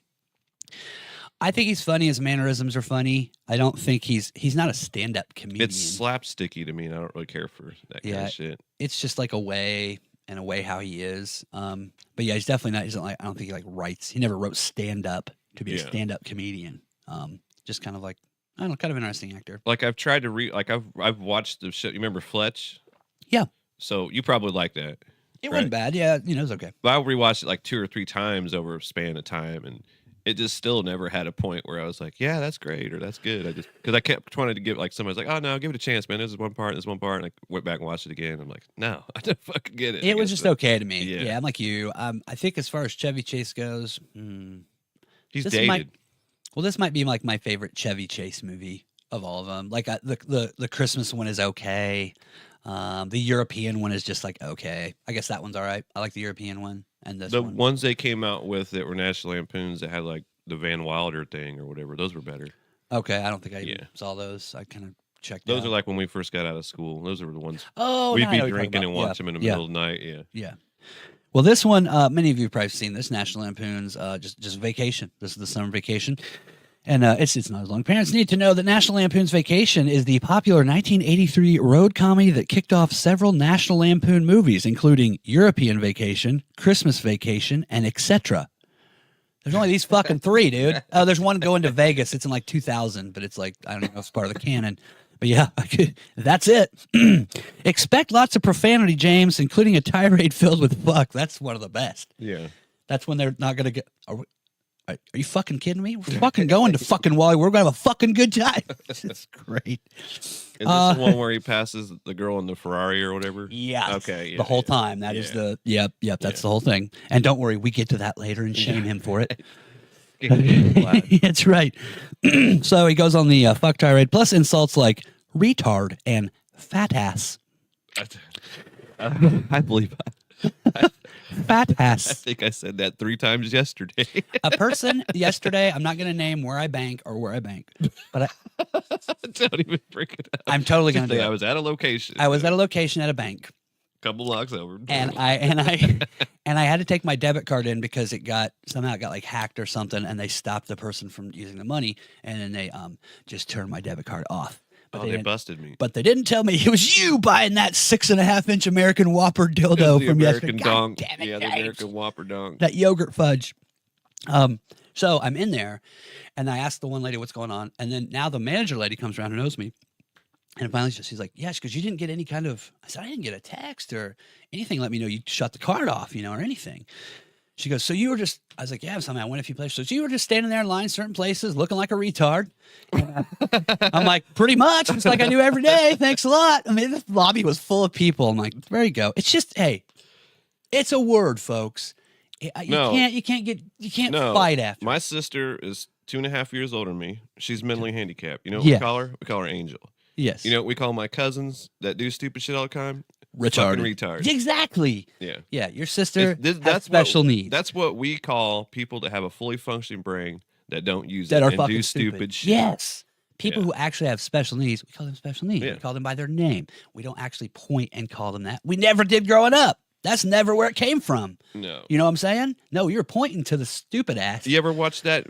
I think he's funny. His mannerisms are funny. I don't think he's not a stand-up comedian. It's slapsticky to me, and I don't really care for that kind of shit. It's just like a way how he is. But yeah, he's definitely not. He's not like, I don't think he like writes. He never wrote stand-up to be a stand-up comedian. Just kind of like, I don't know, kind of interesting actor. Like I've tried to I've watched the show. You remember Fletch? Yeah. So you probably like that. It wasn't bad. Yeah, it was okay. But I rewatched it like 2 or 3 times over a span of time, and it just still never had a point where I was like, yeah, that's great or that's good. Because I kept trying to give, like, somebody's like, oh no, give it a chance, man. This is one part, and I went back and watched it again. I'm like, no, I don't fucking get it. It was just okay to me. Yeah. Yeah, I'm like you. I think as far as Chevy Chase goes, he's dated. This might be like my favorite Chevy Chase movie of all of them. Like the Christmas one is okay. The European one is just like okay. I guess that one's all right. I like the European one and this the one. ones they came out with that were National Lampoons that had like the Van Wilder thing or whatever. Those were better. Okay, I don't think I even saw those. I kind of checked. Those are like when we first got out of school. Those were the ones. Oh, we'd be drinking and watch them in the middle of the night. Yeah. Yeah. Well, this one, many of you have probably seen this. National Lampoon's just Vacation. This is the summer vacation. And it's not as long. Parents need to know that National Lampoon's Vacation is the popular 1983 road comedy that kicked off several National Lampoon movies, including European Vacation, Christmas Vacation, and etc. There's only these fucking 3, dude. Oh, there's one going to Vegas. It's in like 2000, but it's like, I don't know if it's part of the canon. But yeah, that's it. Expect lots of profanity, James, including a tirade filled with fuck. That's one of the best. Yeah. That's when they're not going to get... Are you fucking kidding me? We're fucking going to fucking Wally. We're going to have a fucking good time. It's great. Is this the one where he passes the girl in the Ferrari or whatever? Yeah. Okay. Yeah, the whole time. That is the, yep. That's the whole thing. And don't worry, we get to that later and shame him for it. That's right. So he goes on the fuck tirade, plus insults like retard and fat ass. I believe fat ass. I think I said that 3 times yesterday. A person yesterday, I'm not going to name where I bank, but don't even bring it up. I'm totally going to do it. I was at a location. I was at a location at a bank. Couple blocks over. And I had to take my debit card in because it got like hacked or something, and they stopped the person from using the money, and then they just turned my debit card off. But they busted me. But they didn't tell me it was you buying that 6.5-inch American Whopper dildo from yesterday. Donk. God damn it, yeah, the American Whopper donk. That yogurt fudge. So I'm in there, and I asked the one lady what's going on, and then now the manager lady comes around and knows me. And finally, she's like, yes, because you didn't get any kind of, I said, I didn't get a text or anything. Let me know you shut the card off, or anything. She goes, so you were just, I was like, yeah, I went a few places. So you were just standing there in line, certain places, looking like a retard. I'm like, pretty much. It's like I do every day. Thanks a lot. I mean, this lobby was full of people. I'm like, there you go. It's just, hey, it's a word, folks. You can't fight after. My sister is 2.5 years older than me. She's mentally handicapped. You know what we call her? We call her Angel. Yes. You know what we call my cousins that do stupid shit all the time? Retarded. Fucking retards. Exactly. Yeah. Yeah. Your sister has that's special needs. That's what we call people that have a fully functioning brain that don't use that it are and fucking do stupid shit. Yes. People who actually have special needs, we call them special needs. Yeah. We call them by their name. We don't actually point and call them that. We never did growing up. That's never where it came from. No. You know what I'm saying? No, you're pointing to the stupid ass. You ever watch that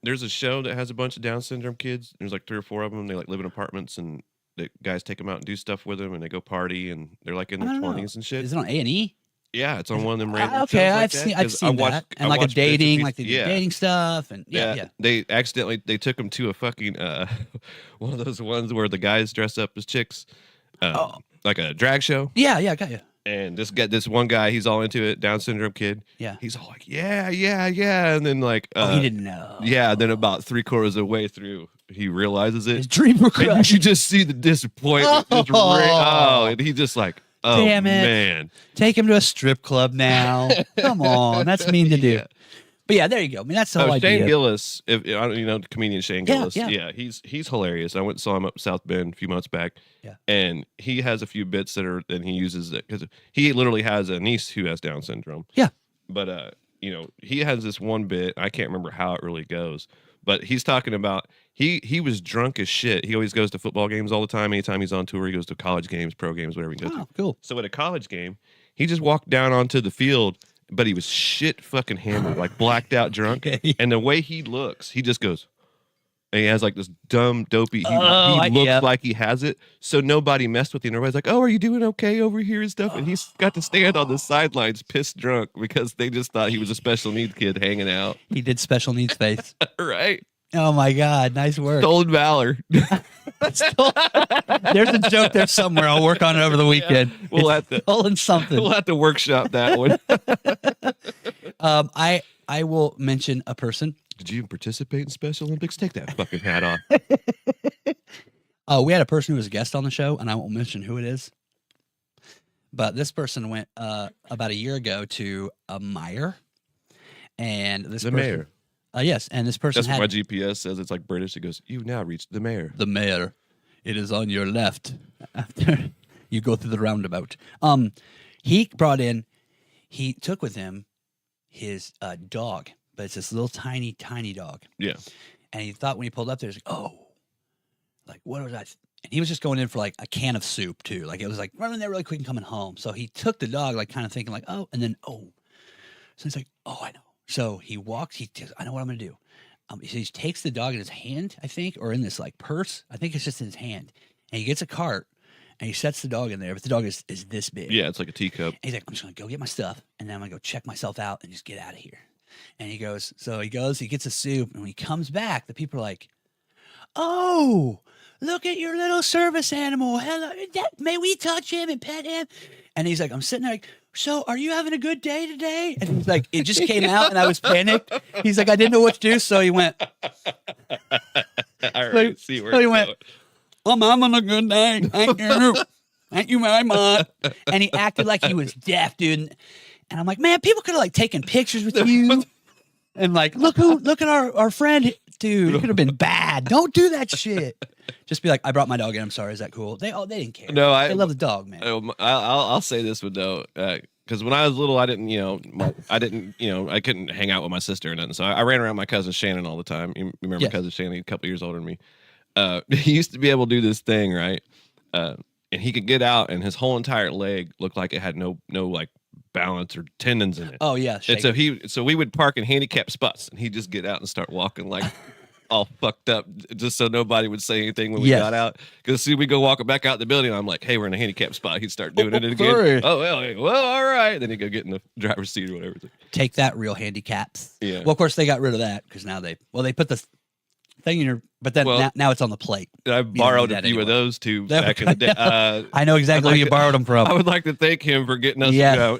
there's a show that has a bunch of Down syndrome kids. There's like 3 or 4 of them. They like live in apartments and the guys take them out and do stuff with them and they go party and they're like in their 20s and shit. Is it on A&E? Yeah, it's on one of them random okay, shows I've seen that. And like a dating, like they do dating stuff and yeah. They took them to a fucking one of those ones where the guys dress up as chicks. Like a drag show. Yeah, I got you. And this one guy, he's all into it, Down syndrome kid. Yeah. He's all like, yeah. And then like he didn't know. Yeah, then about 3/4 of the way through, he realizes it. His dream were crushed. And you should just see the disappointment. And he just like, oh, damn it. man. Take him to a strip club now. Come on. That's mean to do. Yeah. But yeah, there you go. I mean, that's the whole idea. Shane Gillis, if the comedian Shane Gillis, yeah. he's hilarious. I went and saw him up South Bend a few months back, and he has a few bits that he uses it because he literally has a niece who has Down syndrome. Yeah, but he has this one bit. I can't remember how it really goes, but he's talking about he was drunk as shit. He always goes to football games all the time. Anytime he's on tour, he goes to college games, pro games, whatever he goes to. Cool. So at a college game, he just walked down onto the field. But he was shit fucking hammered, like blacked out drunk. And the way he looks, he just goes, and he has like this dumb, dopey, he looks like he has it. So nobody messed with him. Everybody's like, oh, are you doing okay over here and stuff? And he's got to stand on the sidelines pissed drunk because they just thought he was a special needs kid hanging out. He did special needs face. Right. Oh my God. Nice work. Stolen valor. There's a joke there somewhere. I'll work on it over the weekend. Yeah, we'll have to workshop that one. I will mention a person. Did you even participate in Special Olympics? Take that fucking hat off. We had a person who was a guest on the show, and I won't mention who it is. But this person went about a year ago to a Meyer, and the mayor. Yes, and this person. That's what my GPS says. It's like British. It goes, "You've now reached the mayor." The mayor. It is on your left after you go through the roundabout. He took with him his dog, but it's this little tiny dog. Yeah. And he thought when he pulled up there, he was like, oh, like, what was that? And he was just going in for like a can of soup too. Like it was like running there really quick and coming home. So he took the dog, like kind of thinking like, oh, and then, oh. So he's like, oh, I know. So he walks, I know what I'm going to do. He takes the dog in his hand, I think, or in this like purse. I think it's just in his hand. And he gets a cart and he sets the dog in there. But the dog is this big. Yeah, it's like a teacup. And he's like, I'm just going to go get my stuff. And then I'm going to go check myself out and just get out of here. And he gets a soup. And when he comes back, the people are like, oh, look at your little service animal. Hello, may we touch him and pet him? And he's like, I'm sitting there like, so are you having a good day today? And he's like, it just came out and I was panicked. He's like, I didn't know what to do. So he went. See where he went. I'm having a good day. Thank you. Thank you very much. And he acted like he was deaf, dude. And I'm like, man, people could have like taken pictures with you. And like, look at our friend, dude. It could have been bad. Don't do that shit. Just be like, I brought my dog in. I'm sorry. Is that cool? They didn't care. No, they love the dog, man. I'll say this one though, because when I was little, I couldn't hang out with my sister or nothing. So I ran around my cousin Shannon all the time. You remember cousin Shannon, a couple years older than me. He used to be able to do this thing, right? And he could get out, and his whole entire leg looked like it had no like balance or tendons in it. Oh yeah. And so we would park in handicapped spots, and he'd just get out and start walking like all fucked up, just so nobody would say anything when we got out. Because see, we go walking back out the building, and I'm like, "Hey, we're in a handicapped spot." He'd start doing it again. Sorry. Oh well, all right. Then he'd go get in the driver's seat or whatever. Take that, real handicaps. Yeah. Well, of course they got rid of that because now they put the thing in your, but then now it's on the plate. I borrowed a few of those too back in the day. I know exactly who you borrowed them from. I would like to thank him for getting us.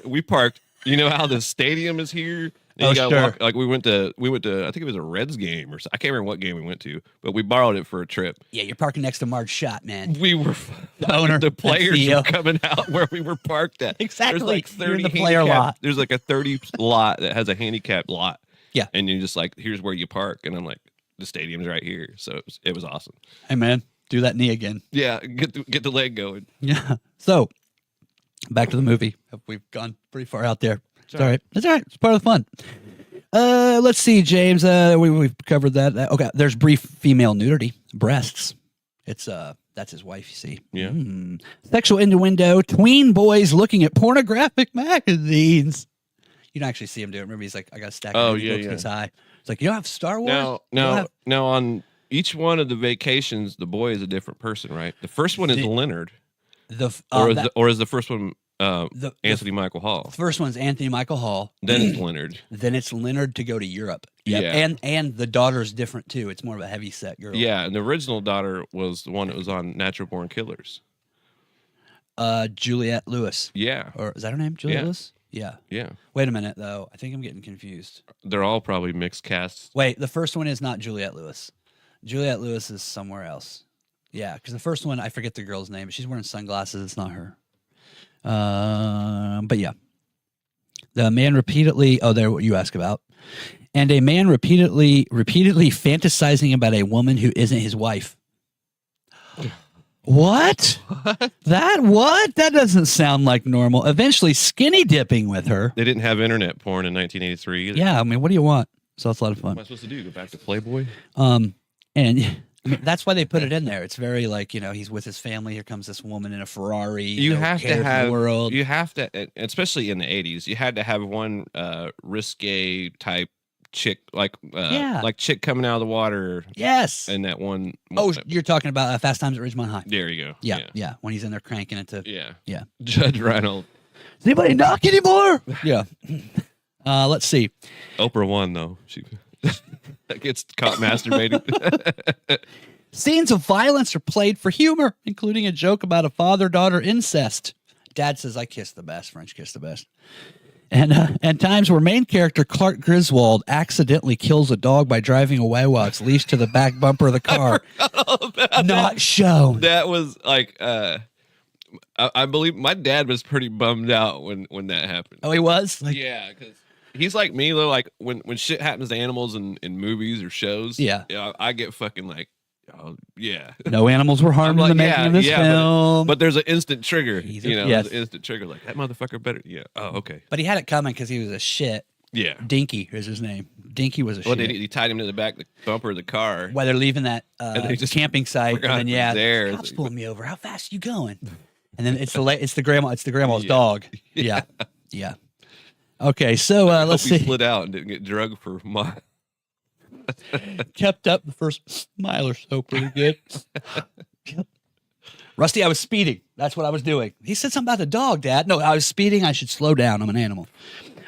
We parked. You know how the stadium is here. And sure. Like we went to. I think it was a Reds game or I can't remember what game we went to, but we borrowed it for a trip. Yeah, you're parking next to Marge Schott, man. We were the owner, the players were coming out where we were parked at. Exactly. There's like 30 the player lot. There's like a 30 lot that has a handicapped lot. Yeah, and you're just like, here's where you park, and I'm like, the stadium's right here, so it was awesome. Hey man, do that knee again. Yeah, get the leg going. Yeah. So back to the movie. We've gone pretty far out there. It's all right. It's all right. It's part of the fun. Let's see, James. We've covered that. Okay. There's brief female nudity, breasts. It's that's his wife. You see. Yeah. Sexual innuendo. Tween boys looking at pornographic magazines. You don't actually see him do it. Remember, he's like, I got a stack of books this high. It's like, you don't have Star Wars. Now on each one of the vacations, the boy is a different person, right? The first one is Leonard. Or is the first one Anthony Michael Hall? The first one's Anthony Michael Hall. Then it's Leonard. Then it's Leonard to go to Europe. Yep. Yeah. And the daughter's different too. It's more of a heavy set girl. Yeah, and the original daughter was the one that was on Natural Born Killers. Juliette Lewis. Yeah. Or is that her name? Juliette Lewis? Yeah. Yeah. Wait a minute though. I think I'm getting confused. They're all probably mixed casts. Wait, the first one is not Juliette Lewis. Juliette Lewis is somewhere else. Yeah, because the first one, I forget the girl's name, but she's wearing sunglasses. It's not her. But yeah. The man repeatedly. Oh, there. What you ask about. And a man repeatedly fantasizing about a woman who isn't his wife. What? What? That doesn't sound like normal. Eventually skinny dipping with her. They didn't have internet porn in 1983 either. Yeah, I mean, what do you want? So it's a lot of What fun. am I supposed to do? Go back to Playboy? And I mean, that's why they put it in there. It's very like, he's with his family. Here comes this woman in a Ferrari. You have to have the world. You have to, especially in the 80s. You had to have one risque type chick, like chick coming out of the water. Yes. And that one. Oh, you're talking about Fast Times at Ridgemont High. There you go. Yeah. When he's in there cranking it to. Yeah. Judge Reinhold. Does anybody knock anymore? Yeah. Let's see. Oprah won though. She gets caught masturbating. Scenes of violence are played for humor, including a joke about a father-daughter incest. Dad says, "I kiss the best. French kiss the best." And times where main character Clark Griswold accidentally kills a dog by driving away while it's leashed to the back bumper of the car. Not shown. That was like, I believe my dad was pretty bummed out when that happened. Oh, he was? Yeah, because he's like me, though. Like when shit happens to animals in movies or shows, I get fucking like, oh yeah. No animals were harmed in the making of this film. But there's an instant trigger. Yes. There's an instant trigger. Like that motherfucker better. Yeah. Oh, okay. But he had it coming because he was a shit. Yeah. Dinky is his name. Dinky was a shit. Well, he tied him to the back of the bumper of the car. While they're leaving that camping site, and then there. Cops pulling me over. How fast are you going? And then it's the grandma's dog. Yeah. Okay, so let's see. He split out and didn't get drugged for months. Kept up the first mile or so pretty good. Rusty, I was speeding. That's what I was doing. He said something about the dog, Dad. No, I was speeding. I should slow down. I'm an animal.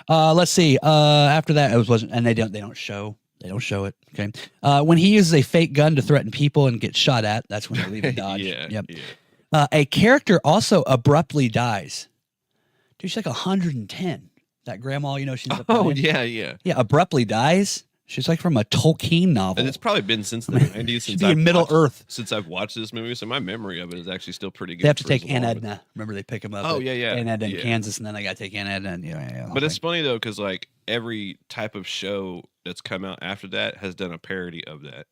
Let's see. After that, it wasn't, and they don't show it. Okay. When he uses a fake gun to threaten people and gets shot at, that's when they leave and dodge. Yeah. A character also abruptly dies. Dude, she's like 110. That grandma, she's yeah. Yeah, abruptly dies. She's like from a Tolkien novel. And it's probably been since the 90s since in Middle Earth. Since I've watched this movie, so my memory of it is actually still pretty good. They have to take Aunt Edna. Remember, they pick him up. Oh, yeah. Aunt Edna in Kansas, and then they got to take Aunt Edna. And, but it's funny, though, because like every type of show that's come out after that has done a parody of that.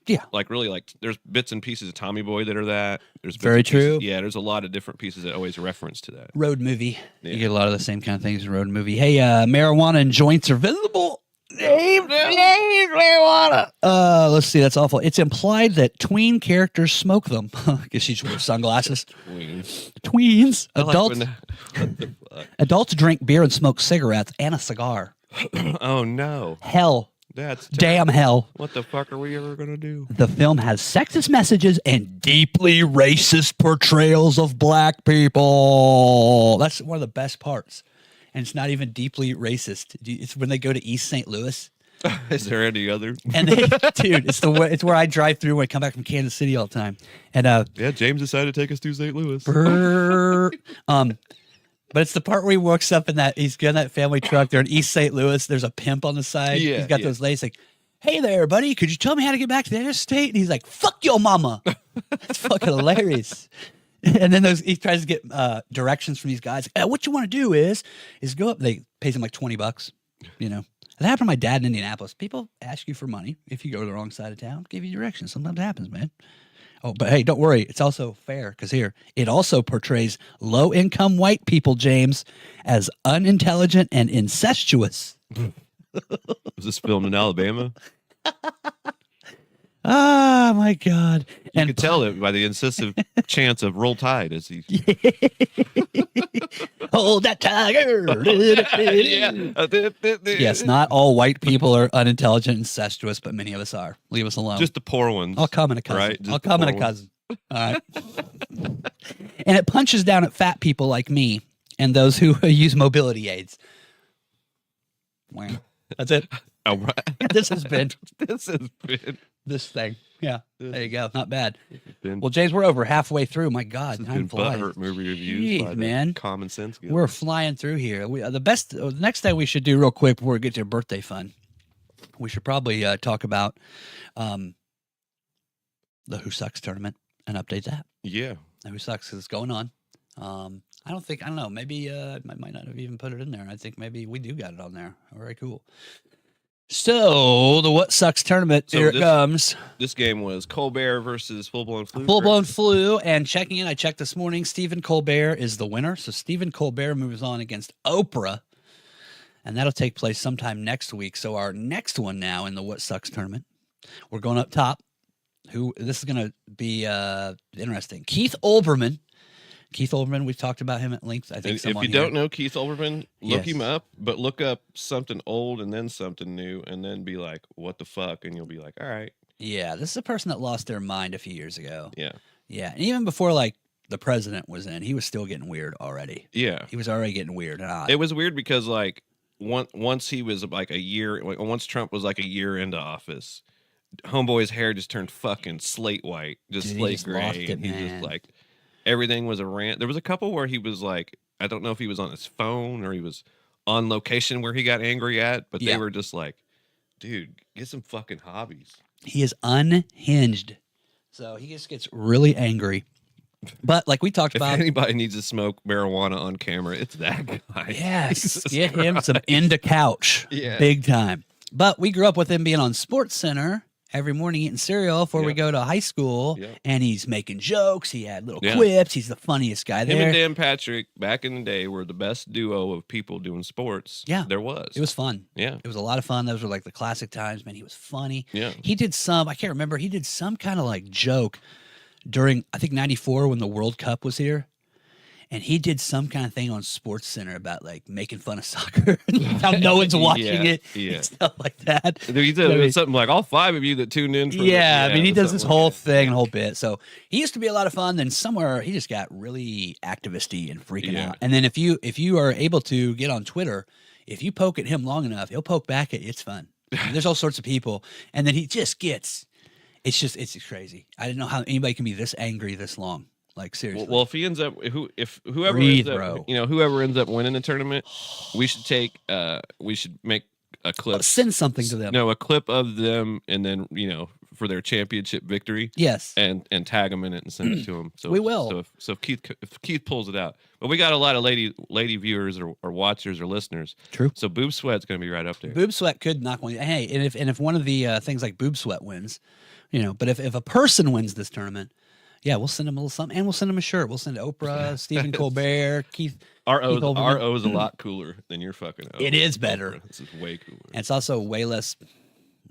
Yeah. Like, really, like, there's bits and pieces of Tommy Boy that are that. There's very true. Yeah, there's a lot of different pieces that always reference to that. Road movie. Yeah. You get a lot of the same kind of things in road movie. Hey, marijuana and joints are visible. Marijuana. Let's see. That's awful. It's implied that tween characters smoke them because she wears sunglasses. Tweens. Adults drink beer and smoke cigarettes and a cigar. Oh no. Hell. That's damn hell. What the fuck are we ever gonna do? The film has sexist messages and deeply racist portrayals of black people. That's one of the best parts. And it's not even deeply racist. It's when they go to East St. Louis. Is there any other? And dude, it's where I drive through when I come back from Kansas City all the time. And James decided to take us to St. Louis. But it's the part where he walks up in he's got that family truck. They're in East St. Louis. There's a pimp on the side. Yeah, he's got those ladies like, "Hey there, buddy. Could you tell me how to get back to the interstate?" And he's like, "Fuck your mama." That's fucking hilarious. And then he tries to get directions from these guys. What you want to do is go up. They pays him like $20. That happened to my dad in Indianapolis. People ask you for money if you go to the wrong side of town. Give you directions. Sometimes it happens, man. Oh, but hey, don't worry. It's also fair because it also portrays low-income white people, James, as unintelligent and incestuous. Was this filmed in Alabama? Oh, my God. You can tell it by the incisive chants of Roll Tide as he... Hold that tiger. Yes, not all white people are unintelligent and incestuous, but many of us are. Leave us alone. Just the poor ones. I'll come in a cousin. Right? I'll come in a cousin. All right. And it punches down at fat people like me and those who use mobility aids. Wow. That's it. All right. This has been this thing. Yeah. There you go. Not bad. Well, James, we're over halfway through. My God. Time flies. Butthurt movie reviews. Jeez, man. Common sense. Guys. We're flying through here. The next thing we should do real quick before we get to your birthday fun, we should probably talk about the Who Sucks tournament and update that. Yeah. Who Sucks because it's going on. I don't know. Maybe I might not have even put it in there. I think maybe we do got it on there. Very cool. So the What Sucks tournament, here it comes. This game was Colbert versus Full Blown Flu. Full Blown Flu, and checking in, I checked this morning. Stephen Colbert is the winner. So Stephen Colbert moves on against Oprah, and that'll take place sometime next week. So our next one now in the What Sucks tournament, we're going up top. This is going to be interesting. Keith Olbermann. Keith Olbermann, we've talked about him at length. I think if you don't know Keith Olbermann, look him up, but look up something old and then something new, and then be like, what the fuck? And you'll be like, all right. Yeah, this is a person that lost their mind a few years ago. Yeah. Yeah, and even before, like, the president was in, he was still getting weird already. Yeah. He was already getting weird and odd. It was weird because, like, once he was like once Trump was like a year into office, homeboy's hair just turned fucking slate white, just slate gray. And he just like, everything was a rant. There was a couple where he was like, I don't know if he was on his phone or he was on location where he got angry at, but they were just like, dude, get some fucking hobbies. He is unhinged. So he just gets really angry. But like we talked about, if anybody needs to smoke marijuana on camera, it's that guy. Yes, get him some into couch, big time. But we grew up with him being on Sports Center every morning eating cereal before we go to high school, and he's making jokes. He had little quips. He's the funniest guy there. Him and Dan Patrick back in the day were the best duo of people doing sports. Yeah, there was. It was fun. Yeah, it was a lot of fun. Those were like the classic times. Man, he was funny. Yeah, he did some. I can't remember. He did some kind of like joke during, I think, '94 when the World Cup was here. And he did some kind of thing on Sports Center about like making fun of soccer, how no one's watching it, and stuff like that. He did something like all 5 of you that tuned in. For I mean, he does this whole thing, and whole bit. So he used to be a lot of fun. Then somewhere he just got really activisty and freaking out. And then if you are able to get on Twitter, if you poke at him long enough, he'll poke back at you. It's fun. I mean, there's all sorts of people, and then he just gets. It's just crazy. I didn't know how anybody can be this angry this long. Like seriously. Well, if he ends up, whoever ends up winning the tournament, we should make a clip. Send something to them. No, a clip of them, and then for their championship victory. Yes. And tag them in it and send it to them. So we will. So if Keith pulls it out, but we got a lot of lady viewers or watchers or listeners. True. So Boob Sweat's going to be right up there. Boob Sweat could knock one. Hey, and if one of the things like Boob Sweat wins, but if a person wins this tournament. Yeah, we'll send him a little something, and we'll send him a shirt. We'll send Oprah, Stephen Colbert, Keith. Our O's a lot cooler than your fucking O. It is better. Oprah. This is way cooler. And it's also way less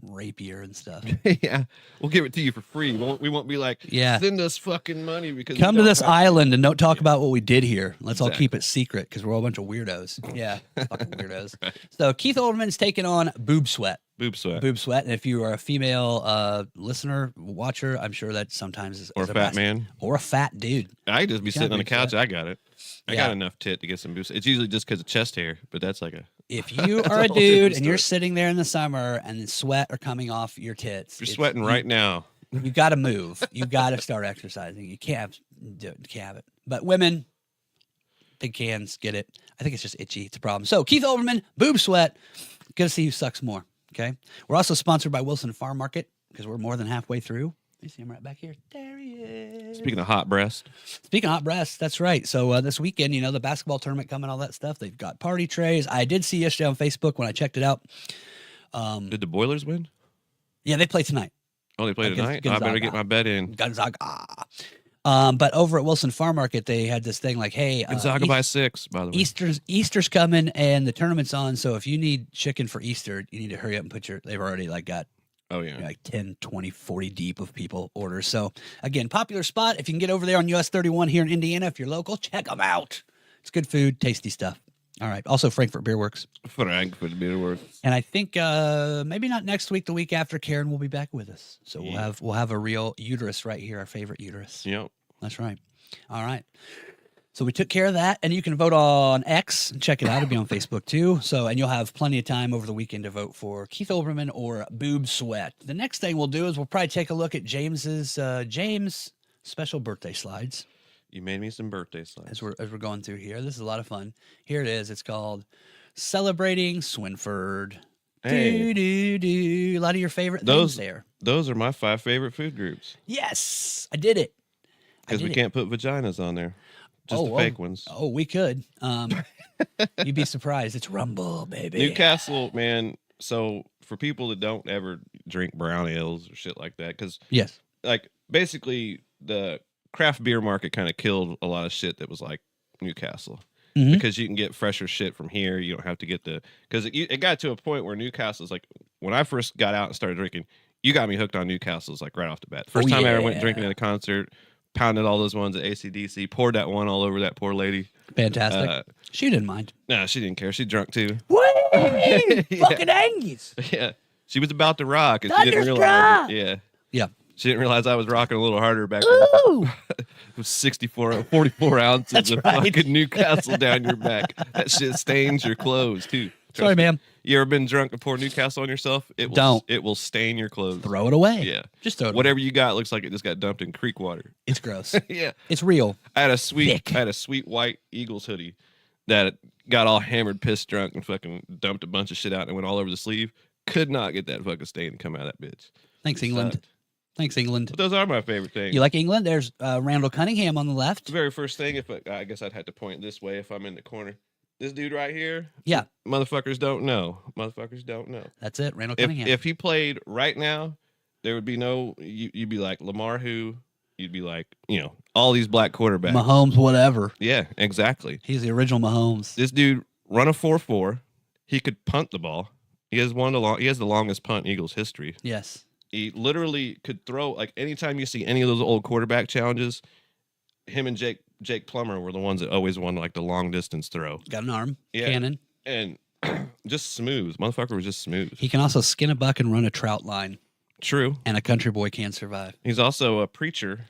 rapier and stuff. Yeah, we'll give it to you for free. We won't be like, send us fucking money because come to this island and don't talk about what we did here. Let's all keep it secret because we're all a bunch of weirdos. Yeah, fucking weirdos. So Keith Olbermann's taking on Boob Sweat. Boob Sweat. Boob Sweat. And if you are a female listener, watcher, I'm sure that sometimes is or a fat man or a fat dude. I just be sitting on the couch. I got it. I got enough tit to get some boobs. It's usually just because of chest hair, but that's like a. If you are a dude and you're sitting there in the summer and the sweat are coming off your tits, you're sweating right now. You got to move. You got to start exercising. You can't have it. But women, big cans, get it. I think it's just itchy. It's a problem. So Keith Olbermann, Boob Sweat. Gonna see who sucks more. Okay. We're also sponsored by Wilson Farm Market because we're more than halfway through. You see him right back here. There he is. Speaking of hot breast. Speaking of hot breasts, that's right. So this weekend, the basketball tournament coming, all that stuff. They've got party trays. I did see yesterday on Facebook when I checked it out. Did the Boilers win? Yeah, they play tonight. Oh, they play tonight? I better get my bet in. Gonzaga. But over at Wilson Farm Market, they had this thing like, hey. Gonzaga by 6, by the way. Easter's coming and the tournament's on. So if you need chicken for Easter, you need to hurry up and they've already got. Oh, yeah. Like 10, 20, 40 deep of people order. So, again, popular spot. If you can get over there on US 31 here in Indiana, if you're local, check them out. It's good food, tasty stuff. All right. Also, Frankfurt Beer Works. Frankfurt Beer Works. And I think maybe not next week, the week after, Karen will be back with us. So we'll have a real uterus right here, our favorite uterus. Yep. That's right. All right. So we took care of that, and you can vote on X and check it out. It'll be on Facebook too. So, and you'll have plenty of time over the weekend to vote for Keith Olbermann or Boob Sweat. The next thing we'll do is we'll probably take a look at James special birthday slides. You made me some birthday slides as we're going through here. This is a lot of fun. Here it is. It's called Celebrating Swinford. Hey. A lot of your favorite things there. Those are my 5 favorite food groups. Yes, I did it. Because we can't put vaginas on there. Just the fake ones. Oh, we could. You'd be surprised. It's Rumble, baby. Newcastle, man. So for people that don't ever drink brown ales or shit like that, because yes, like basically the craft beer market kind of killed a lot of shit that was like Newcastle. Because you can get fresher shit from here. You don't have to get because it got to a point where Newcastle's like, when I first got out and started drinking, you got me hooked on Newcastle's like right off the bat. First time I ever went drinking at a concert, pounded all those ones at AC/DC, poured that one all over that poor lady. Fantastic. She didn't mind. No, she didn't care. She drunk too. What? Fucking Angus. Yeah. She was about to rock and she didn't realize it. Yeah. Yeah. She didn't realize I was rocking a little harder back then. It was 44 ounces That's of right. fucking Newcastle down your back. That shit stains your clothes too. Sorry, ma'am. You ever been drunk and pour Newcastle on yourself? It will stain your clothes. Throw it away. Yeah. Just throw it Whatever away. you got looks like it just got dumped in creek water. It's gross. Yeah. It's real. I had a sweet white Eagles hoodie that got all hammered, pissed drunk, and fucking dumped a bunch of shit out and went all over the sleeve. Could not get that fucking stain to come out of that bitch. Thanks, England. Thanks, England. But those are my favorite things. You like England? There's Randall Cunningham on the left. The very first thing, I guess I'd have to point this way if I'm in the corner. This dude right here. Yeah. Motherfuckers don't know. Motherfuckers don't know. That's it, Randall Cunningham. If he played right now, there would be no. You'd be like Lamar, who you'd be like, all these black quarterbacks. Mahomes, whatever. Yeah, exactly. He's the original Mahomes. This dude run a 4.4. He could punt the ball. He has the longest punt in Eagles history. Yes. He literally could throw, like, anytime you see any of those old quarterback challenges, him and Jake Plummer were the ones that always won, like, the long distance throw. Got an arm. Yeah. Cannon. And just smooth. Motherfucker was just smooth. He can also skin a buck and run a trout line. True. And a country boy can survive. He's also a preacher.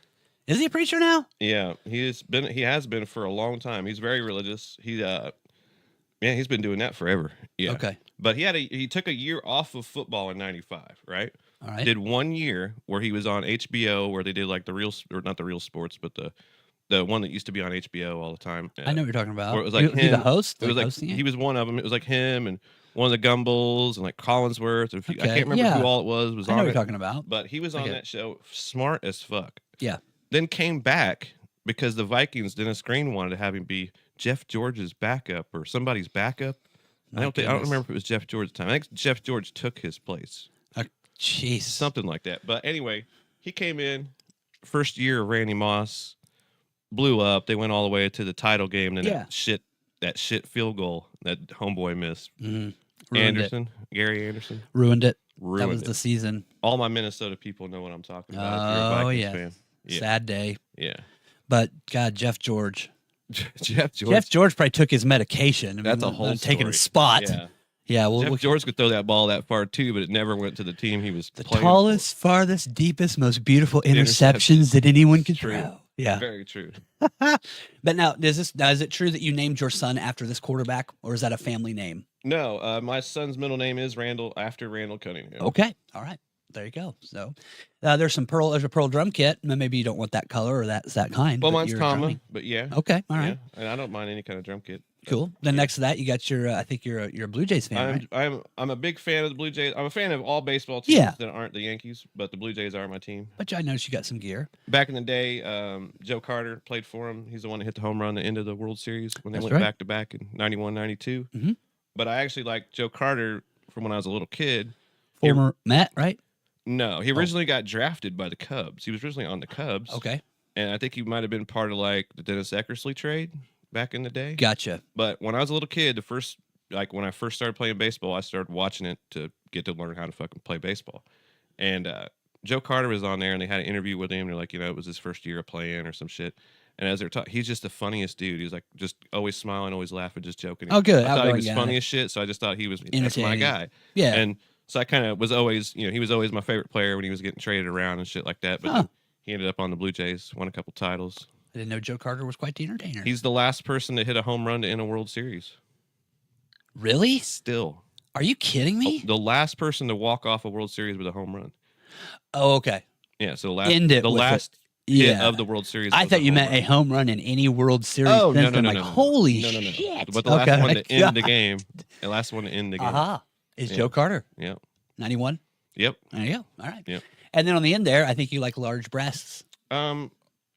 Is he a preacher now? Yeah. He has been for a long time. He's very religious. He's been doing that forever. Yeah. Okay. But he took a year off of football in 95, right? All right. Did 1 year where he was on HBO, where they did like not the Real Sports, but the one that used to be on HBO all the time. I know what you're talking about. Where it was like He the host? It was like he was one of them. It was like him and one of the Gumballs and like Collinsworth. I can't remember who all it was I know on what it. you're talking about. But he was on that show, smart as fuck. Yeah. Then came back because the Vikings, Dennis Green wanted to have him be Jeff George's backup or somebody's backup. I don't remember if it was Jeff George at the time. I think Jeff George took his place. Jeez. Something like that. But anyway, he came in, first year of Randy Moss, blew up. They went all the way to the title game. Then that shit field goal that homeboy missed. Mm-hmm. Gary Anderson. Ruined it. That was the season. All my Minnesota people know what I'm talking about. If you're a Vikings fan. Yeah. Sad day. Yeah. But God, Jeff George. Jeff George probably took his medication. That's a whole story. Taking his spot. Yeah. Well, Jeff George could throw that ball that far too, but it never went to the team he was playing tallest, farthest, deepest, most beautiful interceptions that anyone could throw. Yeah. Very true. But now, is it true that you named your son after this quarterback, or is that a family name? No, my son's middle name is Randall, after Randall Cunningham. Okay. All right. There you go. So there's a pearl drum kit. Maybe you don't want that color or that kind. Well, mine's Tama, but yeah. Okay. All right. Yeah. And I don't mind any kind of drum kit. Cool. Then next to that, you got your. I think you're a Blue Jays fan, right? I'm a big fan of the Blue Jays. I'm a fan of all baseball teams that aren't the Yankees, but the Blue Jays are my team. But I noticed you got some gear. Back in the day, Joe Carter played for him. He's the one that hit the home run at the end of the World Series when they went back to back in 91, 92. Mm-hmm. But I actually liked Joe Carter from when I was a little kid. Former Met, right? No, he originally got drafted by the Cubs. He was originally on the Cubs. Okay. And I think he might have been part of like the Dennis Eckersley trade back in the day. Gotcha. But when I was a little kid, when I first started playing baseball, I started watching it to get to learn how to fucking play baseball. And Joe Carter was on there, and they had an interview with him. They're like, it was his first year of playing or some shit. And as they're talking, he's just the funniest dude. He's like just always smiling, always laughing, just joking. Oh, good. I thought he was funny as shit, so I just thought that's my guy. Yeah. And so I kind of was always, he was always my favorite player when he was getting traded around and shit like that. But then he ended up on the Blue Jays, won a couple titles. I didn't know Joe Carter was quite the entertainer. He's the last person to hit a home run to end a World Series. Really? Still. Are you kidding me? The last person to walk off a World Series with a home run. Oh, okay. Yeah, so the last hit of the World Series. I thought you meant a home run in any World Series. Oh, no. Holy shit. But the last one to end the game. The last one to end the game. Is Joe Carter. Yep. 91? Yep. There you go. All right. Yep. And then on the end there, I think you like large breasts.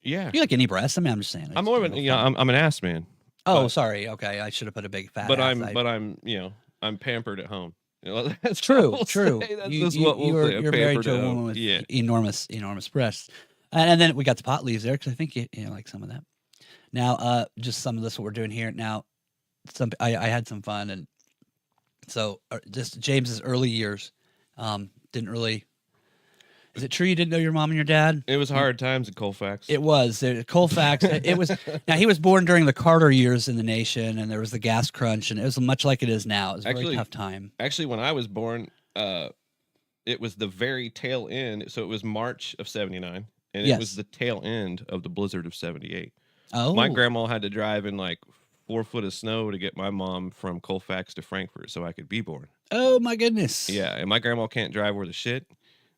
Yeah. You like any breasts? I mean, I'm just saying. I'm more of an, I'm an ass man. Oh, but- sorry. Okay, I should have put a big fat. But ass. I'm pampered at home. That's True, what we'll true. say. That's just what we'll say. I'm You're married pampered to a at home. woman with Yeah. enormous breasts, and then we got the pot leaves there because I think you like some of that. Now, just some of this what we're doing here. Now, I had some fun, and so just James's early years didn't really. Is it true you didn't know your mom and your dad? It was hard times at Colfax. It was Colfax. It was. Now he was born during the Carter years in the nation, and there was the gas crunch, and it was much like it is now. It was a very tough time. Actually, when I was born, it was the very tail end. So it was March of '79, and it was the tail end of the blizzard of '78. Oh, my grandma had to drive in like 4 foot of snow to get my mom from Colfax to Frankfurt so I could be born. Oh my goodness. Yeah, and my grandma can't drive worth a shit.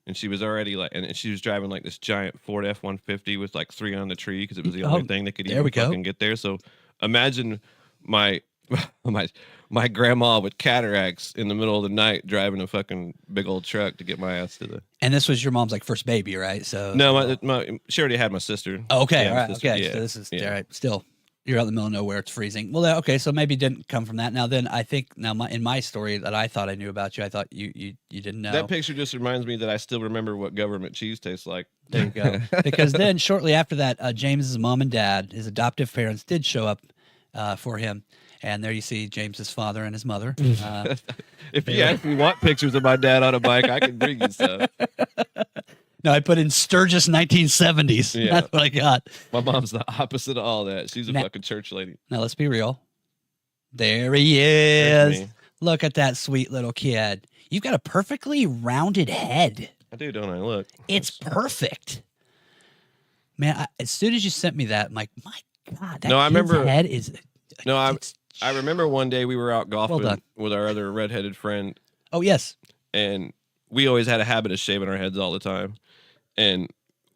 And she was already like, and she was driving like this giant Ford F-150 with like 3 on the tree because it was the only thing that could even fucking get there. So imagine my grandma with cataracts in the middle of the night driving a fucking big old truck to get my ass to the. And this was your mom's like first baby, right? So no, she already had my sister. Oh, okay, Yeah, all right, sister, okay. yeah, So this is yeah. all right. Still, you're out in the middle of nowhere. It's freezing. Well, okay. So maybe it didn't come from that. Now, then I think in my story that I thought I knew about you, I thought you didn't know. That picture just reminds me that I still remember what government cheese tastes like. There you go. Because then shortly after that, James's mom and dad, his adoptive parents, did show up for him. And there you see James's father and his mother. If you actually want pictures of my dad on a bike, I can bring you stuff. No, I put in Sturgis 1970s. Yeah. That's what I got. My mom's the opposite of all that. She's a fucking church lady. Now, let's be real. There he There's is. me. Look at that sweet little kid. You've got a perfectly rounded head. I do, don't I? Look. It's perfect. Man, as soon as you sent me that, I'm like, my God, that No, I kid's remember- head is... No, it's- I remember one day we were out golfing done. with our other redheaded friend, Oh, yes. and we always had a habit of shaving our heads all the time. And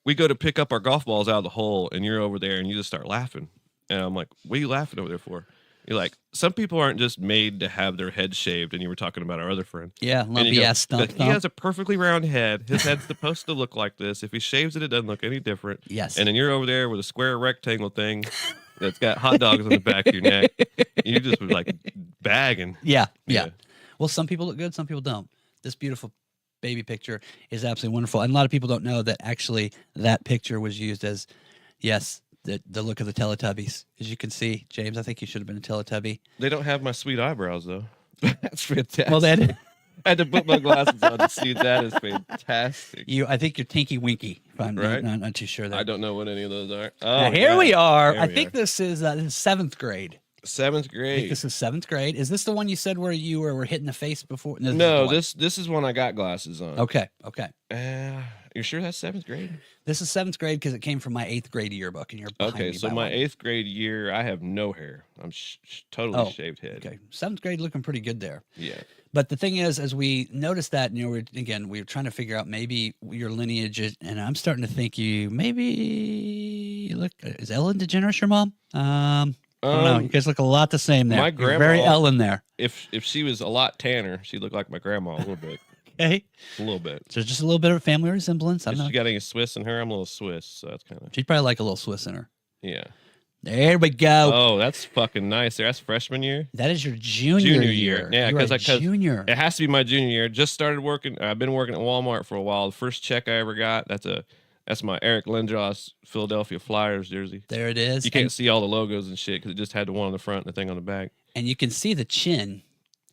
we go to pick up our golf balls out of the hole, and you're over there, and you just start laughing. And I'm like, what are you laughing over there for? You're like, some people aren't just made to have their head shaved, and you were talking about our other friend. Yeah, And you lumpy go, ass stump. He has a perfectly round head. His head's supposed to look like this. If he shaves it, it doesn't look any different. Yes. And then you're over there with a square rectangle thing that's got hot dogs on the back of your neck. You just were like bagging. Yeah. Yeah. Well, some people look good, some people don't. This beautiful baby picture is absolutely wonderful. And a lot of people don't know that actually that picture was used as, yes, the look of the Teletubbies. As you can see, James, I think you should have been a Teletubby. They don't have my sweet eyebrows, though. That's fantastic. Well, then I had to put my glasses on to see that is fantastic. I think you're Tinky Winky. If I'm Right. not too sure there. I don't know what any of those are. Now, Oh, here yeah. we are. Here I we think are. this is 7th grade. 7th I think grade. this is 7th grade. Is this the one you said where you were hitting the face before? No, this this is when I got glasses on. Okay. You sure that's 7th grade? This is 7th grade because it came from my 8th grade yearbook, and you're behind Okay, me so by my one. 8th grade year, I have no hair. I'm totally shaved head. Okay, 7th grade looking pretty good there. Yeah. But the thing is, as we noticed that, we were trying to figure out maybe your lineage, and I'm starting to think is Ellen DeGeneres your mom? I don't know. You guys look a lot the same there. my You're very grandma- Ellen there. If she was a lot tanner, she'd look like my grandma a little bit. Okay, A little bit. so just a little bit of family resemblance. I If don't she know. got any Swiss in her, I'm a little Swiss, so that's kind of She'd probably like a little Swiss in her. yeah. There we go. Oh, that's fucking nice. That's freshman year. That is your junior Junior year. year. Yeah, You are 'cause a I- 'cause junior. It has to be my junior year. Just started working. I've been working at Walmart for a while. The first check I ever got, that's my Eric Lindros Philadelphia Flyers jersey. There it is. You can't see all the logos and shit because it just had the one on the front and the thing on the back. and you can see the chin.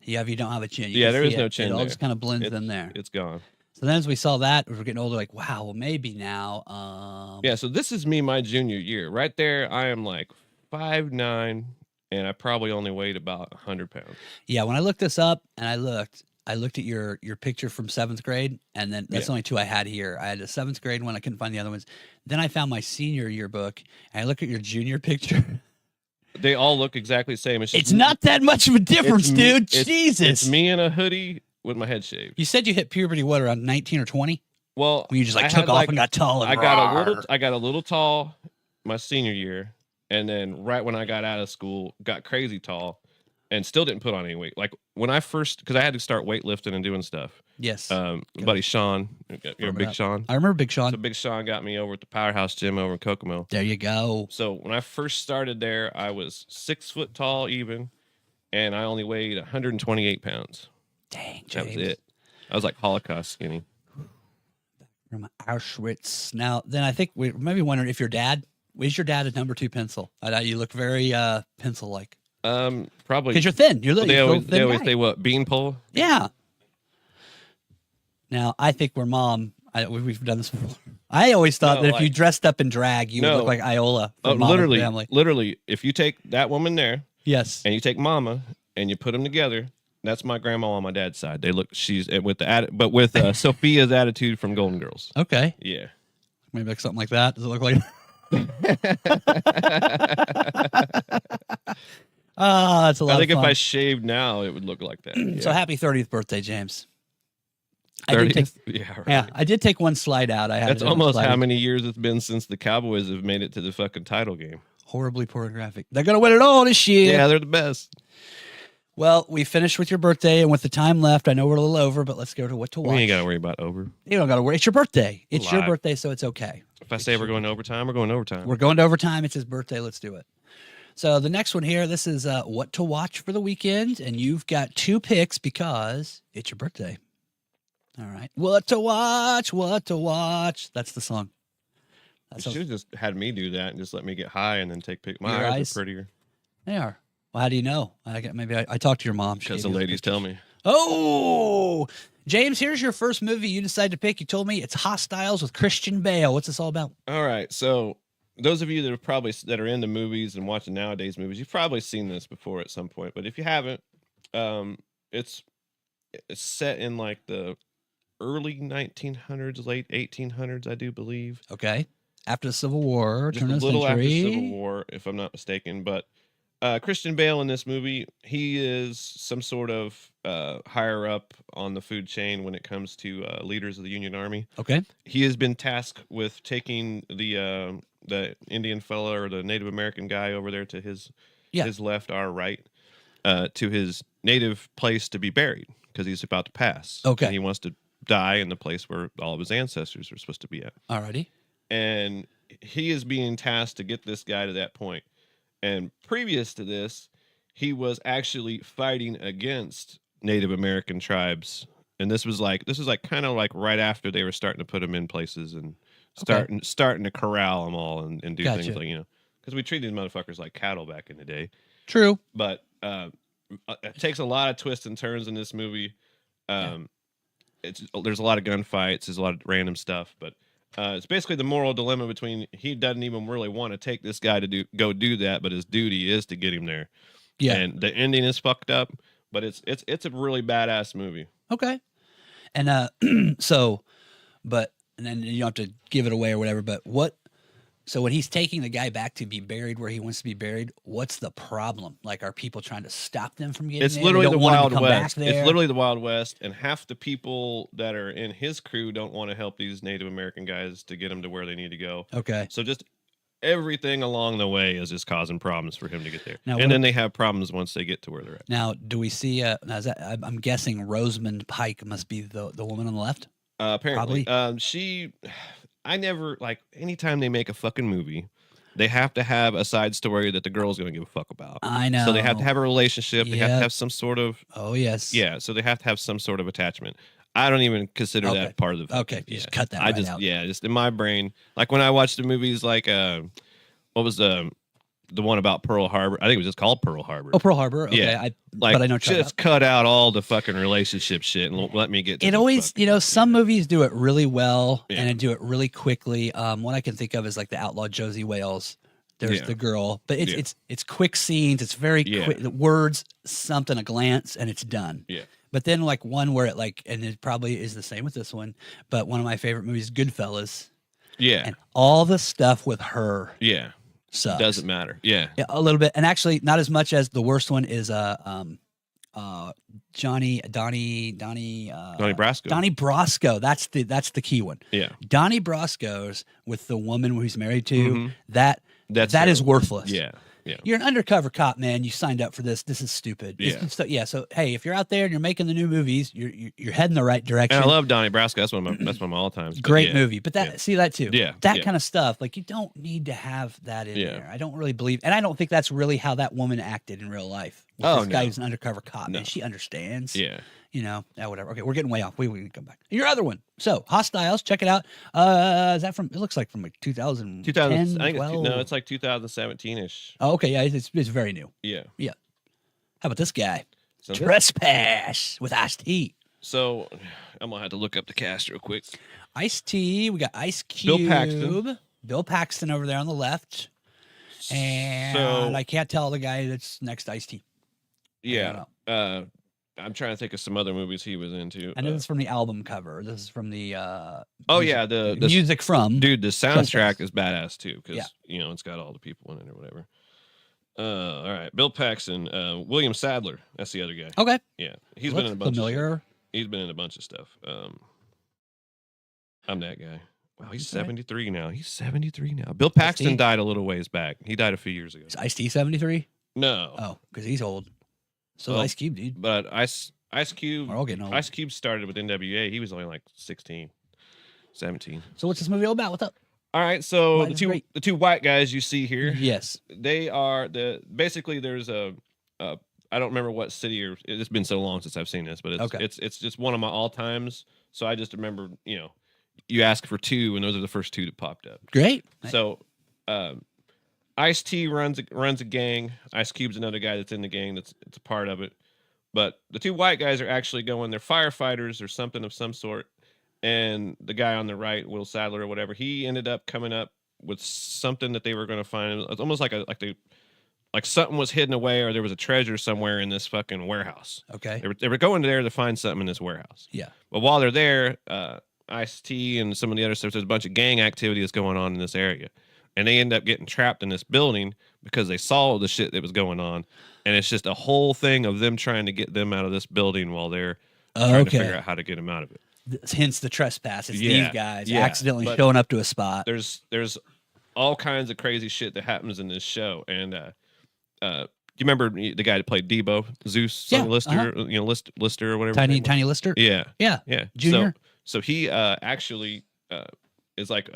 Yeah, if you don't have a chin. You Yeah, can there see is no it. chin It all there. just kind of blends It's- in there. It's gone. So then as we saw that, we were getting older, like, wow, well, maybe now. Yeah, so this is me my junior year. Right there, I am like 5'9", and I probably only weighed about 100 pounds. Yeah, when I looked this up and I looked at your picture from 7th grade, and then that's Yeah. only 2 I had here. I had a 7th grade one. I couldn't find the other ones. Then I found my senior yearbook, and I look at your junior picture. They all look exactly the same. It's not that much of a difference, me- dude. it's- Jesus. It's me in a hoodie with my head shaved. You said you hit puberty, what, around 19 or 20? Well, When you just I took had, off and got tall and I got rawr. I got a little tall my senior year, and then right when I got out of school, got crazy tall, and still didn't put on any weight. Like when I first, because I had to start weightlifting and doing stuff. Yes. Buddy Sean, you're a Big Sean. I remember Big Sean. So Big Sean got me over at the Powerhouse Gym over in Kokomo. There you go. So when I first started there, I was 6 foot tall even, and I only weighed 128 pounds. Dang, James. That was it. I was like Holocaust skinny. From Auschwitz. Now, then I think we maybe wondering if your dad, is your dad a number 2 pencil? You look very pencil-like. Probably. Because you're thin. You're They always always say what? Beanpole? Yeah. Now, I think we're mom. We've done this before. I always thought that if you dressed up in drag, you would look like Iola from Mom and Family. Literally, if you take that woman there, yes, and you take Mama and you put them together, that's my grandma on my dad's side. They look. She's with Sophia's attitude from Golden Girls. Okay. Yeah. Maybe like something like that. Does it look like? That's a lot. I think of fun. if I shaved now, it would look like that. Yeah. So happy 30th birthday, James. 30th? Yeah, right. Yeah, I did take one slide out. That's almost how many years it's been since the Cowboys have made it to the fucking title game. Horribly pornographic. They're gonna win it all this year. Yeah, they're the best. Well, we finished with your birthday, and with the time left, I know we're a little over, but let's go to what to watch. We ain't got to worry about over. You don't got to worry. It's your birthday. It's your birthday, so it's okay. If I say we're going to overtime, we're going to overtime. We're going to overtime. It's his birthday. Let's do it. So the next one here, this is what to watch for the weekend, and you've got 2 picks because it's your birthday. All right. What to watch, what to watch. That's the song. You should have just had me do that and just let me get high and then take pictures. My eyes are prettier. They are. Well, how do you know? Maybe I talked to your mom. Because the ladies tell me. Oh, James, here's your first movie you decided to pick. You told me it's Hostiles with Christian Bale. What's this all about? All right. So those of you that are into movies and watching nowadays movies, you've probably seen this before at some point. But if you haven't, it's set in like the early 1900s, late 1800s, I do believe. Okay. After the Civil War, just a little after the Civil War, if I'm not mistaken. But Christian Bale in this movie, he is some sort of higher up on the food chain when it comes to leaders of the Union Army. Okay. He has been tasked with taking the Indian fella or the Native American guy over there to his left, our right, to his native place to be buried because he's about to pass. Okay. And he wants to die in the place where all of his ancestors are supposed to be at. Alrighty. And he is being tasked to get this guy to that point. And previous to this, he was actually fighting against Native American tribes. And this was kind of like right after they were starting to put them in places and starting to corral them all and do things like, because we treated these motherfuckers like cattle back in the day. True. But it takes a lot of twists and turns in this movie. There's a lot of gunfights, there's a lot of random stuff, but it's basically the moral dilemma between he doesn't even really want to take this guy to go do that, but his duty is to get him there. Yeah, and the ending is fucked up, but it's a really badass movie. Okay, and and then you don't have to give it away or whatever. But so when he's taking the guy back to be buried where he wants to be buried, what's the problem? Like, are people trying to stop them from getting? It's literally the Wild West. It's literally the Wild West, and half the people that are in his crew don't want to help these Native American guys to get them to where they need to go. Okay. So just everything along the way is just causing problems for him to get there. Now, and then they have problems once they get to where they're at. Now, do we see? I'm guessing Rosamund Pike must be the woman on the left. Apparently, I never, anytime they make a fucking movie, they have to have a side story that the girl's going to give a fuck about. I know. So they have to have a relationship. They have to have some sort of... Oh, yes. Yeah, so they have to have some sort of attachment. I don't even consider that part of the... Okay, you just cut that out. Yeah, just in my brain. Like when I watch the movies what was the one about Pearl Harbor? I think it was just called Pearl Harbor. Oh, Pearl Harbor. Okay, yeah. But I know just cut out all the fucking relationship shit and let me get to it. Always, some movies do it really well and they do it really quickly. One I can think of is like the Outlaw Josie Wales. There's the girl, but it's quick scenes. It's very quick. The words, something, a glance, and it's done. Yeah. But then like one where and it probably is the same with this one, but one of my favorite movies, Goodfellas. Yeah. And all the stuff with her. Yeah. Sucks. Doesn't matter. Yeah, a little bit, and actually not as much as the worst one is Donnie Brasco. Donnie Brasco. That's the key one. Yeah, Donnie Brasco's with the woman who he's married to. Mm-hmm. That is worthless. Yeah, Yeah. You're an undercover cop, man. You signed up for this. This is stupid. Yeah. So hey, if you're out there and you're making the new movies, you're heading the right direction. And I love Donnie Brasco. That's one of my all times. Great movie. But see that too. Yeah. That kind of stuff. Like, you don't need to have that in there. I don't really believe, and I don't think that's really how that woman acted in real life. This guy who's an undercover cop, man. She understands. Yeah. Whatever. Okay, we're getting way off. We can come back. Your other one. So, Hostiles, check it out. Is that from, it looks like from like 2010, I think 12? it's like 2017-ish. Oh, okay. Yeah, it's very new. Yeah. Yeah. How about this guy? So Trespass with Ice-T. So, I'm going to have to look up the cast real quick. Ice-T. We got Ice Cube. Bill Paxton over there on the left. And I can't tell the guy that's next to Ice-T. Yeah. I'm trying to think of some other movies he was into. I know this is from the album cover. This is from the the music from. Dude, the soundtrack is badass too, because it's got all the people in it or whatever. All right, Bill Paxton, William Sadler. That's the other guy. Okay. Yeah, he's been in a bunch. Familiar. He's been in a bunch of stuff. I'm that guy. Wow, he's 73 now. He's 73 now. Bill Paxton died a little ways back. He died a few years ago. Is Ice-T 73? No. Oh, because he's old. So Ice Cube, dude. But Ice Cube. We're all getting old. Ice Cube started with NWA. He was only like 16, 17. So what's this movie all about? What's up? All right, so the two white guys you see here. Yes. They are basically there's a I don't remember what city, or it's been so long since I've seen this, but it's just one of my all times. So I just remember, you ask for two, and those are the first two that popped up. Great. So, Ice-T runs a gang. Ice Cube's another guy that's in the gang. It's a part of it. But the two white guys are actually they're firefighters or something of some sort. And the guy on the right, Will Sadler or whatever, he ended up coming up with something that they were going to find. It's almost like something was hidden away, or there was a treasure somewhere in this fucking warehouse. Okay. They were going there to find something in this warehouse. Yeah. But while they're there, Ice-T and some of the other stuff, there's a bunch of gang activity that's going on in this area. And they end up getting trapped in this building because they saw the shit that was going on. And it's just a whole thing of them trying to get them out of this building while they're trying to figure out how to get them out of it. Hence the trespass. It's these guys accidentally but showing up to a spot. There's all kinds of crazy shit that happens in this show. And do you remember the guy that played Debo, Zeus, Lister, Lister or whatever? Tiny Lister? Yeah. Junior? So he actually is like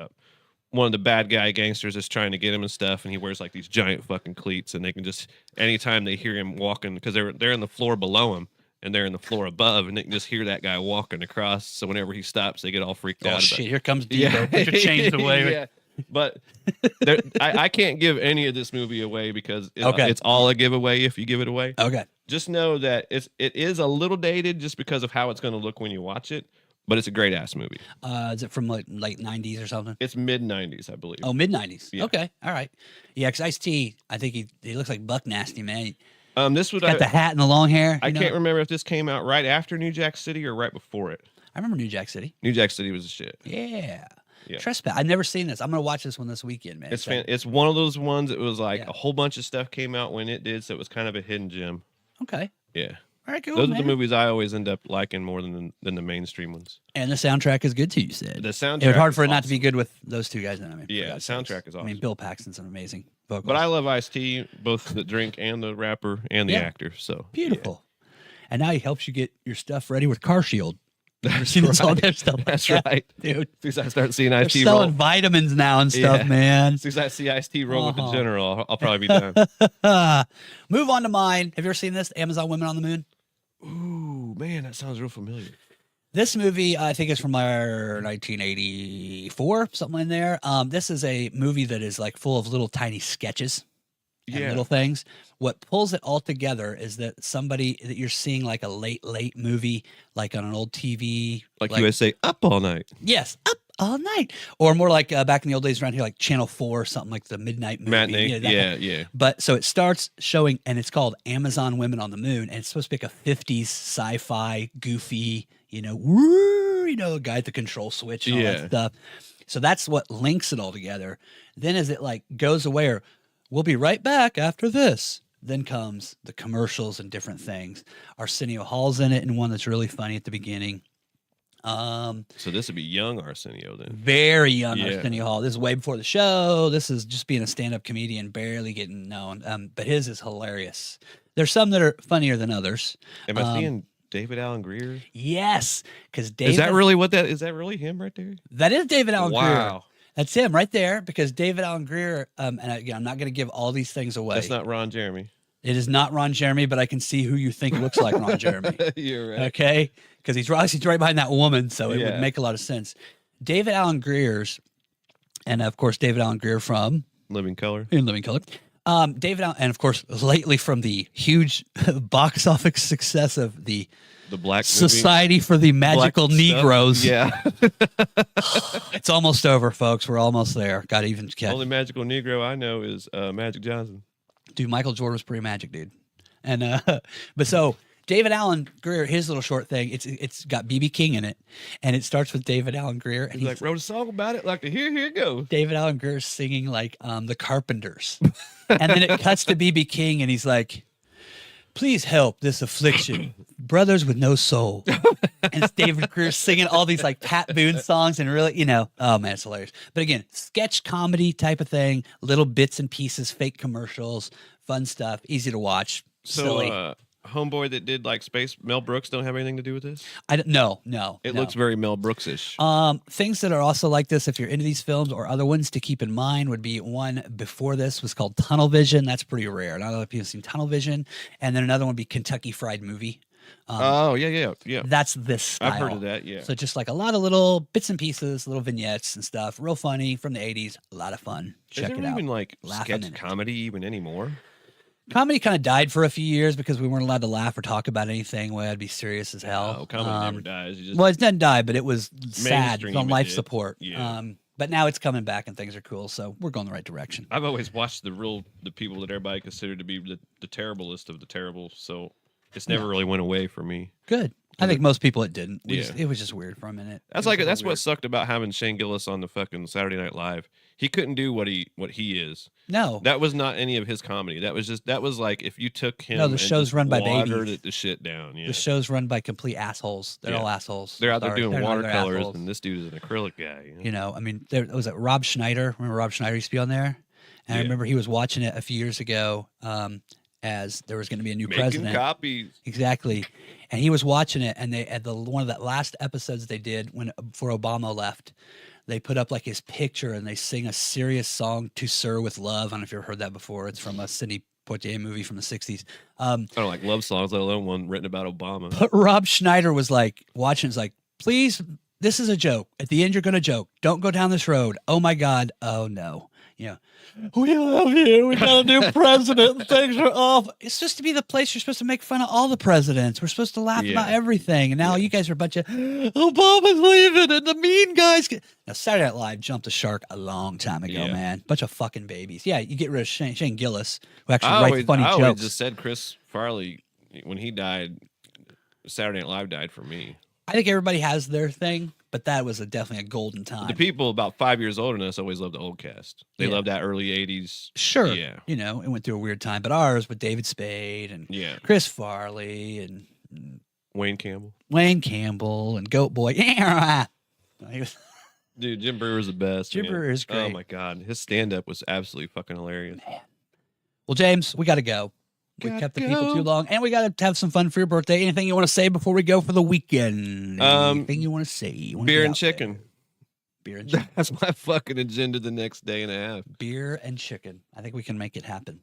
one of the bad guy gangsters that's trying to get him and stuff, and he wears like these giant fucking cleats, and they can just anytime they hear him walking, because they're in the floor below him and they're in the floor above, and they can just hear that guy walking across. So whenever he stops, they get all freaked out. Oh shit! Here comes Debo. Put your chains away. Yeah. But I can't give any of this movie away because it's all a giveaway if you give it away. Okay. Just know that it is a little dated just because of how it's going to look when you watch it. But it's a great ass movie. Is it from like late 90s or something? It's mid 90s, I believe. Oh, mid 90s. Yeah. Okay, all right. Yeah, because Ice-T, I think he looks like Buck Nasty, man. This would got the hat and the long hair. I can't remember if this came out right after New Jack City or right before it. I remember New Jack City. New Jack City was the shit. Yeah. Trespass. I've never seen this. I'm gonna watch this one this weekend, man. It's one of those ones. It was like a whole bunch of stuff came out when it did, so it was kind of a hidden gem. Okay. Yeah. All right, cool. Those are the movies I always end up liking more than the mainstream ones. And the soundtrack is good too. You said the soundtrack. It was hard for it not to be good with those two guys. Then the soundtrack is awesome. I mean, Bill Paxton's an amazing vocalist. But I love Ice-T, both the drink and the rapper and the actor. So beautiful. And now he helps you get your stuff ready with Car Shield. Never seen all their stuff. That's right, dude. As soon as I start seeing Ice-T roll, selling vitamins now and stuff, man. As soon as I see Ice-T roll with the general, I'll probably be done. Move on to mine. Have you ever seen this? Amazon Women on the Moon. Ooh, man, that sounds real familiar. This movie, I think, is from 1984, something in there. This is a movie that is like full of little tiny sketches and little things. What pulls it all together is that somebody that you're seeing like a late movie, like on an old TV. Like USA Up All Night. Yes, Up All Night. Or more like back in the old days around here, like Channel 4 or something, like the midnight movie. Matinee. Yeah. But so it starts showing, and it's called Amazon Women on the Moon, and it's supposed to be like a 50s sci-fi, goofy, a guy at the control switch and all that stuff. So that's what links it all together. Then as it like goes away, or we'll be right back after this, then comes the commercials and different things. Arsenio Hall's in it, and one that's really funny at the beginning. So this would be young Arsenio then. Very young Yeah. Arsenio Hall. This is way before the show. This is just being a stand-up comedian, barely getting known. But his is hilarious. There's some that are funnier than others. Am I seeing David Allen Greer? Yes, because David. Is that really what that is? That really him right there? That is David Allen Greer. Wow. That's him right there. Because David Allen Greer. And again, I'm not going to give all these things away. That's not Ron Jeremy. It is not Ron Jeremy, but I can see who you think looks like Ron Jeremy. You're right. Okay, because he's right behind that woman, so it Yeah. would make a lot of sense. David Allen Greer's, and of course David Allen Greer from Living Color. In Living Color. David Allen, and of course lately from the huge box office success of the Black Society for the Magical Black stuff. Negroes. Yeah. It's almost over, folks. We're almost there. Got to even catch. Only magical Negro I know is Magic Johnson. Dude, Michael Jordan was pretty magic, dude. And but so David Allen Greer, his little short thing, it's got BB King in it, and it starts with David Allen Greer, and He's like, wrote a song about it. Like, here it goes. David Allen Greer singing like the Carpenters, and then it cuts to BB King, and he's like, "Please help this affliction, brothers with no soul." And it's David Greer singing all these like Pat Boone songs, and really, oh man, it's hilarious. But again, sketch comedy type of thing, little bits and pieces, fake commercials, fun stuff, easy to watch. Silly. So, homeboy that did like Space, Mel Brooks don't have anything to do with this? No. It looks very Mel Brooks-ish. Things that are also like this, if you're into these films or other ones to keep in mind, would be one before this was called Tunnel Vision. That's pretty rare. Not a lot of people have seen Tunnel Vision. And then another one would be Kentucky Fried Movie. Yeah. That's this style. I've heard of that, yeah. So just like a lot of little bits and pieces, little vignettes and stuff. Real funny from the 80s. A lot of fun. Check Is it there out. even like Laughing in sketch it. comedy even anymore? Comedy kind of died for a few years because we weren't allowed to laugh or talk about anything. Well, I'd be serious as hell. Oh, comedy never dies. You just, Well, it didn't die, but it was sad. It was on Mainstream, life it did. support. Yeah. But now it's coming back and things are cool. So we're going the right direction. I've always watched the people that everybody considered to be the terriblest of the terrible. So it's never really went away for me. Good. I think most people it didn't. Yeah. It was just weird for a minute. That's what sucked about having Shane Gillis on the fucking Saturday Night Live. He couldn't do what he is. No. That was not any of his comedy. That was like if you took him. No, the and show's just run by watered babies. the shit down. Yeah. The show's run by complete assholes. They're Yeah. all assholes. They're out there Sorry. doing They're not- they're watercolors, assholes. and this dude is an acrylic guy. You know, I mean, there was it Rob Schneider. Remember Rob Schneider used to be on there? And I Yeah. remember he was watching it a few years ago as there was going to be a new Making president. copies. Exactly. And he was watching it, and they at one of the last episodes they did before Obama left, they put up like his picture and they sing a serious song "To Sir with Love." I don't know if you've ever heard that before. It's from a Sidney Poitier movie from the '60s. I don't like love songs, let alone one written about Obama. But Rob Schneider was like watching. It's like, please, this is a joke. At the end, you're going to joke. Don't go down this road. Oh my God. Oh no. Yeah. We love you. We got a new president. Things are off. It's supposed to be the place you're supposed to make fun of all the presidents. We're supposed to laugh Yeah. about everything. And now you guys are a bunch of Obama's leaving and the mean guys. Now Saturday Night Live jumped the shark a long time ago, Yeah. man. Bunch of fucking babies. Yeah, you get rid of Shane Gillis, who actually I writes always, funny I always jokes. just said Chris Farley when he died. Saturday Night Live died for me. I think everybody has their thing, but that was definitely a golden time. The people about 5 years older than us always loved the old cast. They Yeah. loved that early '80s. Sure. Yeah. You know, it went through a weird time, but ours with David Spade and Yeah. Chris Farley and Wayne Campbell. Wayne Campbell and Goat Boy. He was- Dude, Jim Brewer's the best. Jim man. Brewer is Oh great. my God. His stand up was absolutely fucking hilarious. Well, James, we got to go. We Gotta kept the people go. too long, and we got to have some fun for your birthday. Anything you want to say before we go for the weekend? Anything you want to say? You wanna Beer get and out there? chicken. Beer and chicken. That's my fucking agenda the next day and a half. Beer and chicken. I think we can make it happen.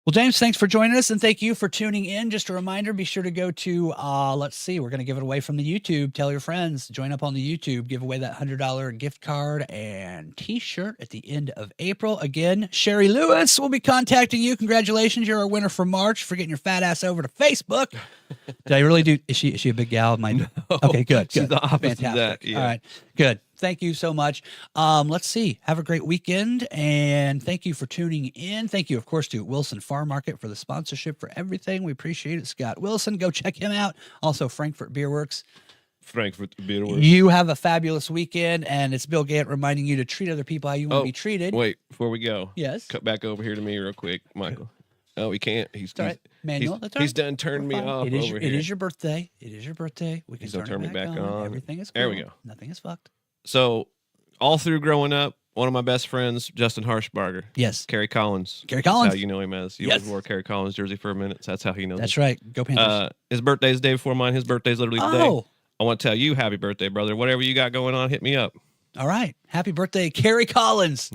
Well, James, thanks for joining us, and thank you for tuning in. Just a reminder, be sure to go to, let's see, we're going to give it away from the YouTube. Tell your friends, join up on the YouTube, give away that $100 gift card and t-shirt at the end of April. Again, Sherry Lewis will be contacting you. Congratulations, you're our winner for March for getting your fat ass over to Facebook. Did I really do? Is she a big gal? Okay, good. She's Good. the opposite of Fantastic. that, yeah. All right, good. Thank you so much. Let's see. Have a great weekend, and thank you for tuning in. Thank you, of course, to Wilson Farm Market for the sponsorship for everything. We appreciate it. Scott Wilson, go check him out. Also, Frankfurt Beer Works. Frankfurt Beer Works. You have a fabulous weekend, and it's Bill Gant reminding you to treat other people how you want to be treated. Wait, before we go, Yes. cut back over here to me real quick, Michael. Oh, he can't. He's It's all right. Manual. That's all he's right. done turned me We're fine. off It is over your, here. It is your birthday. It is your birthday. We can He's gonna turn turn me back on. Everything is cool. There we go. Nothing is fucked. So, all through growing up, one of my best friends, Justin Harshbarger. Yes. Kerry Collins. Kerry That's Collins. how you know him as. He Yes. always wore Kerry Collins jersey for a minute. So that's how he knows. That's him. right. Go Panthers. His birthday's the day before mine. His birthday's literally today. Oh. I want to tell you happy birthday, brother. Whatever you got going on, hit me up. All right. Happy birthday, Kerry Collins.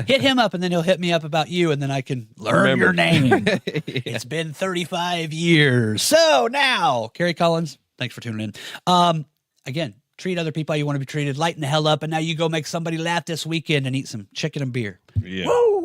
Hit him up, and then he'll hit me up about you, and then I can learn your name. Yeah. It's been 35 years. So now, Kerry Collins, thanks for tuning in. Again, treat other people how you want to be treated. Lighten the hell up, and now you go make somebody laugh this weekend and eat some chicken and beer. Yeah. Woo!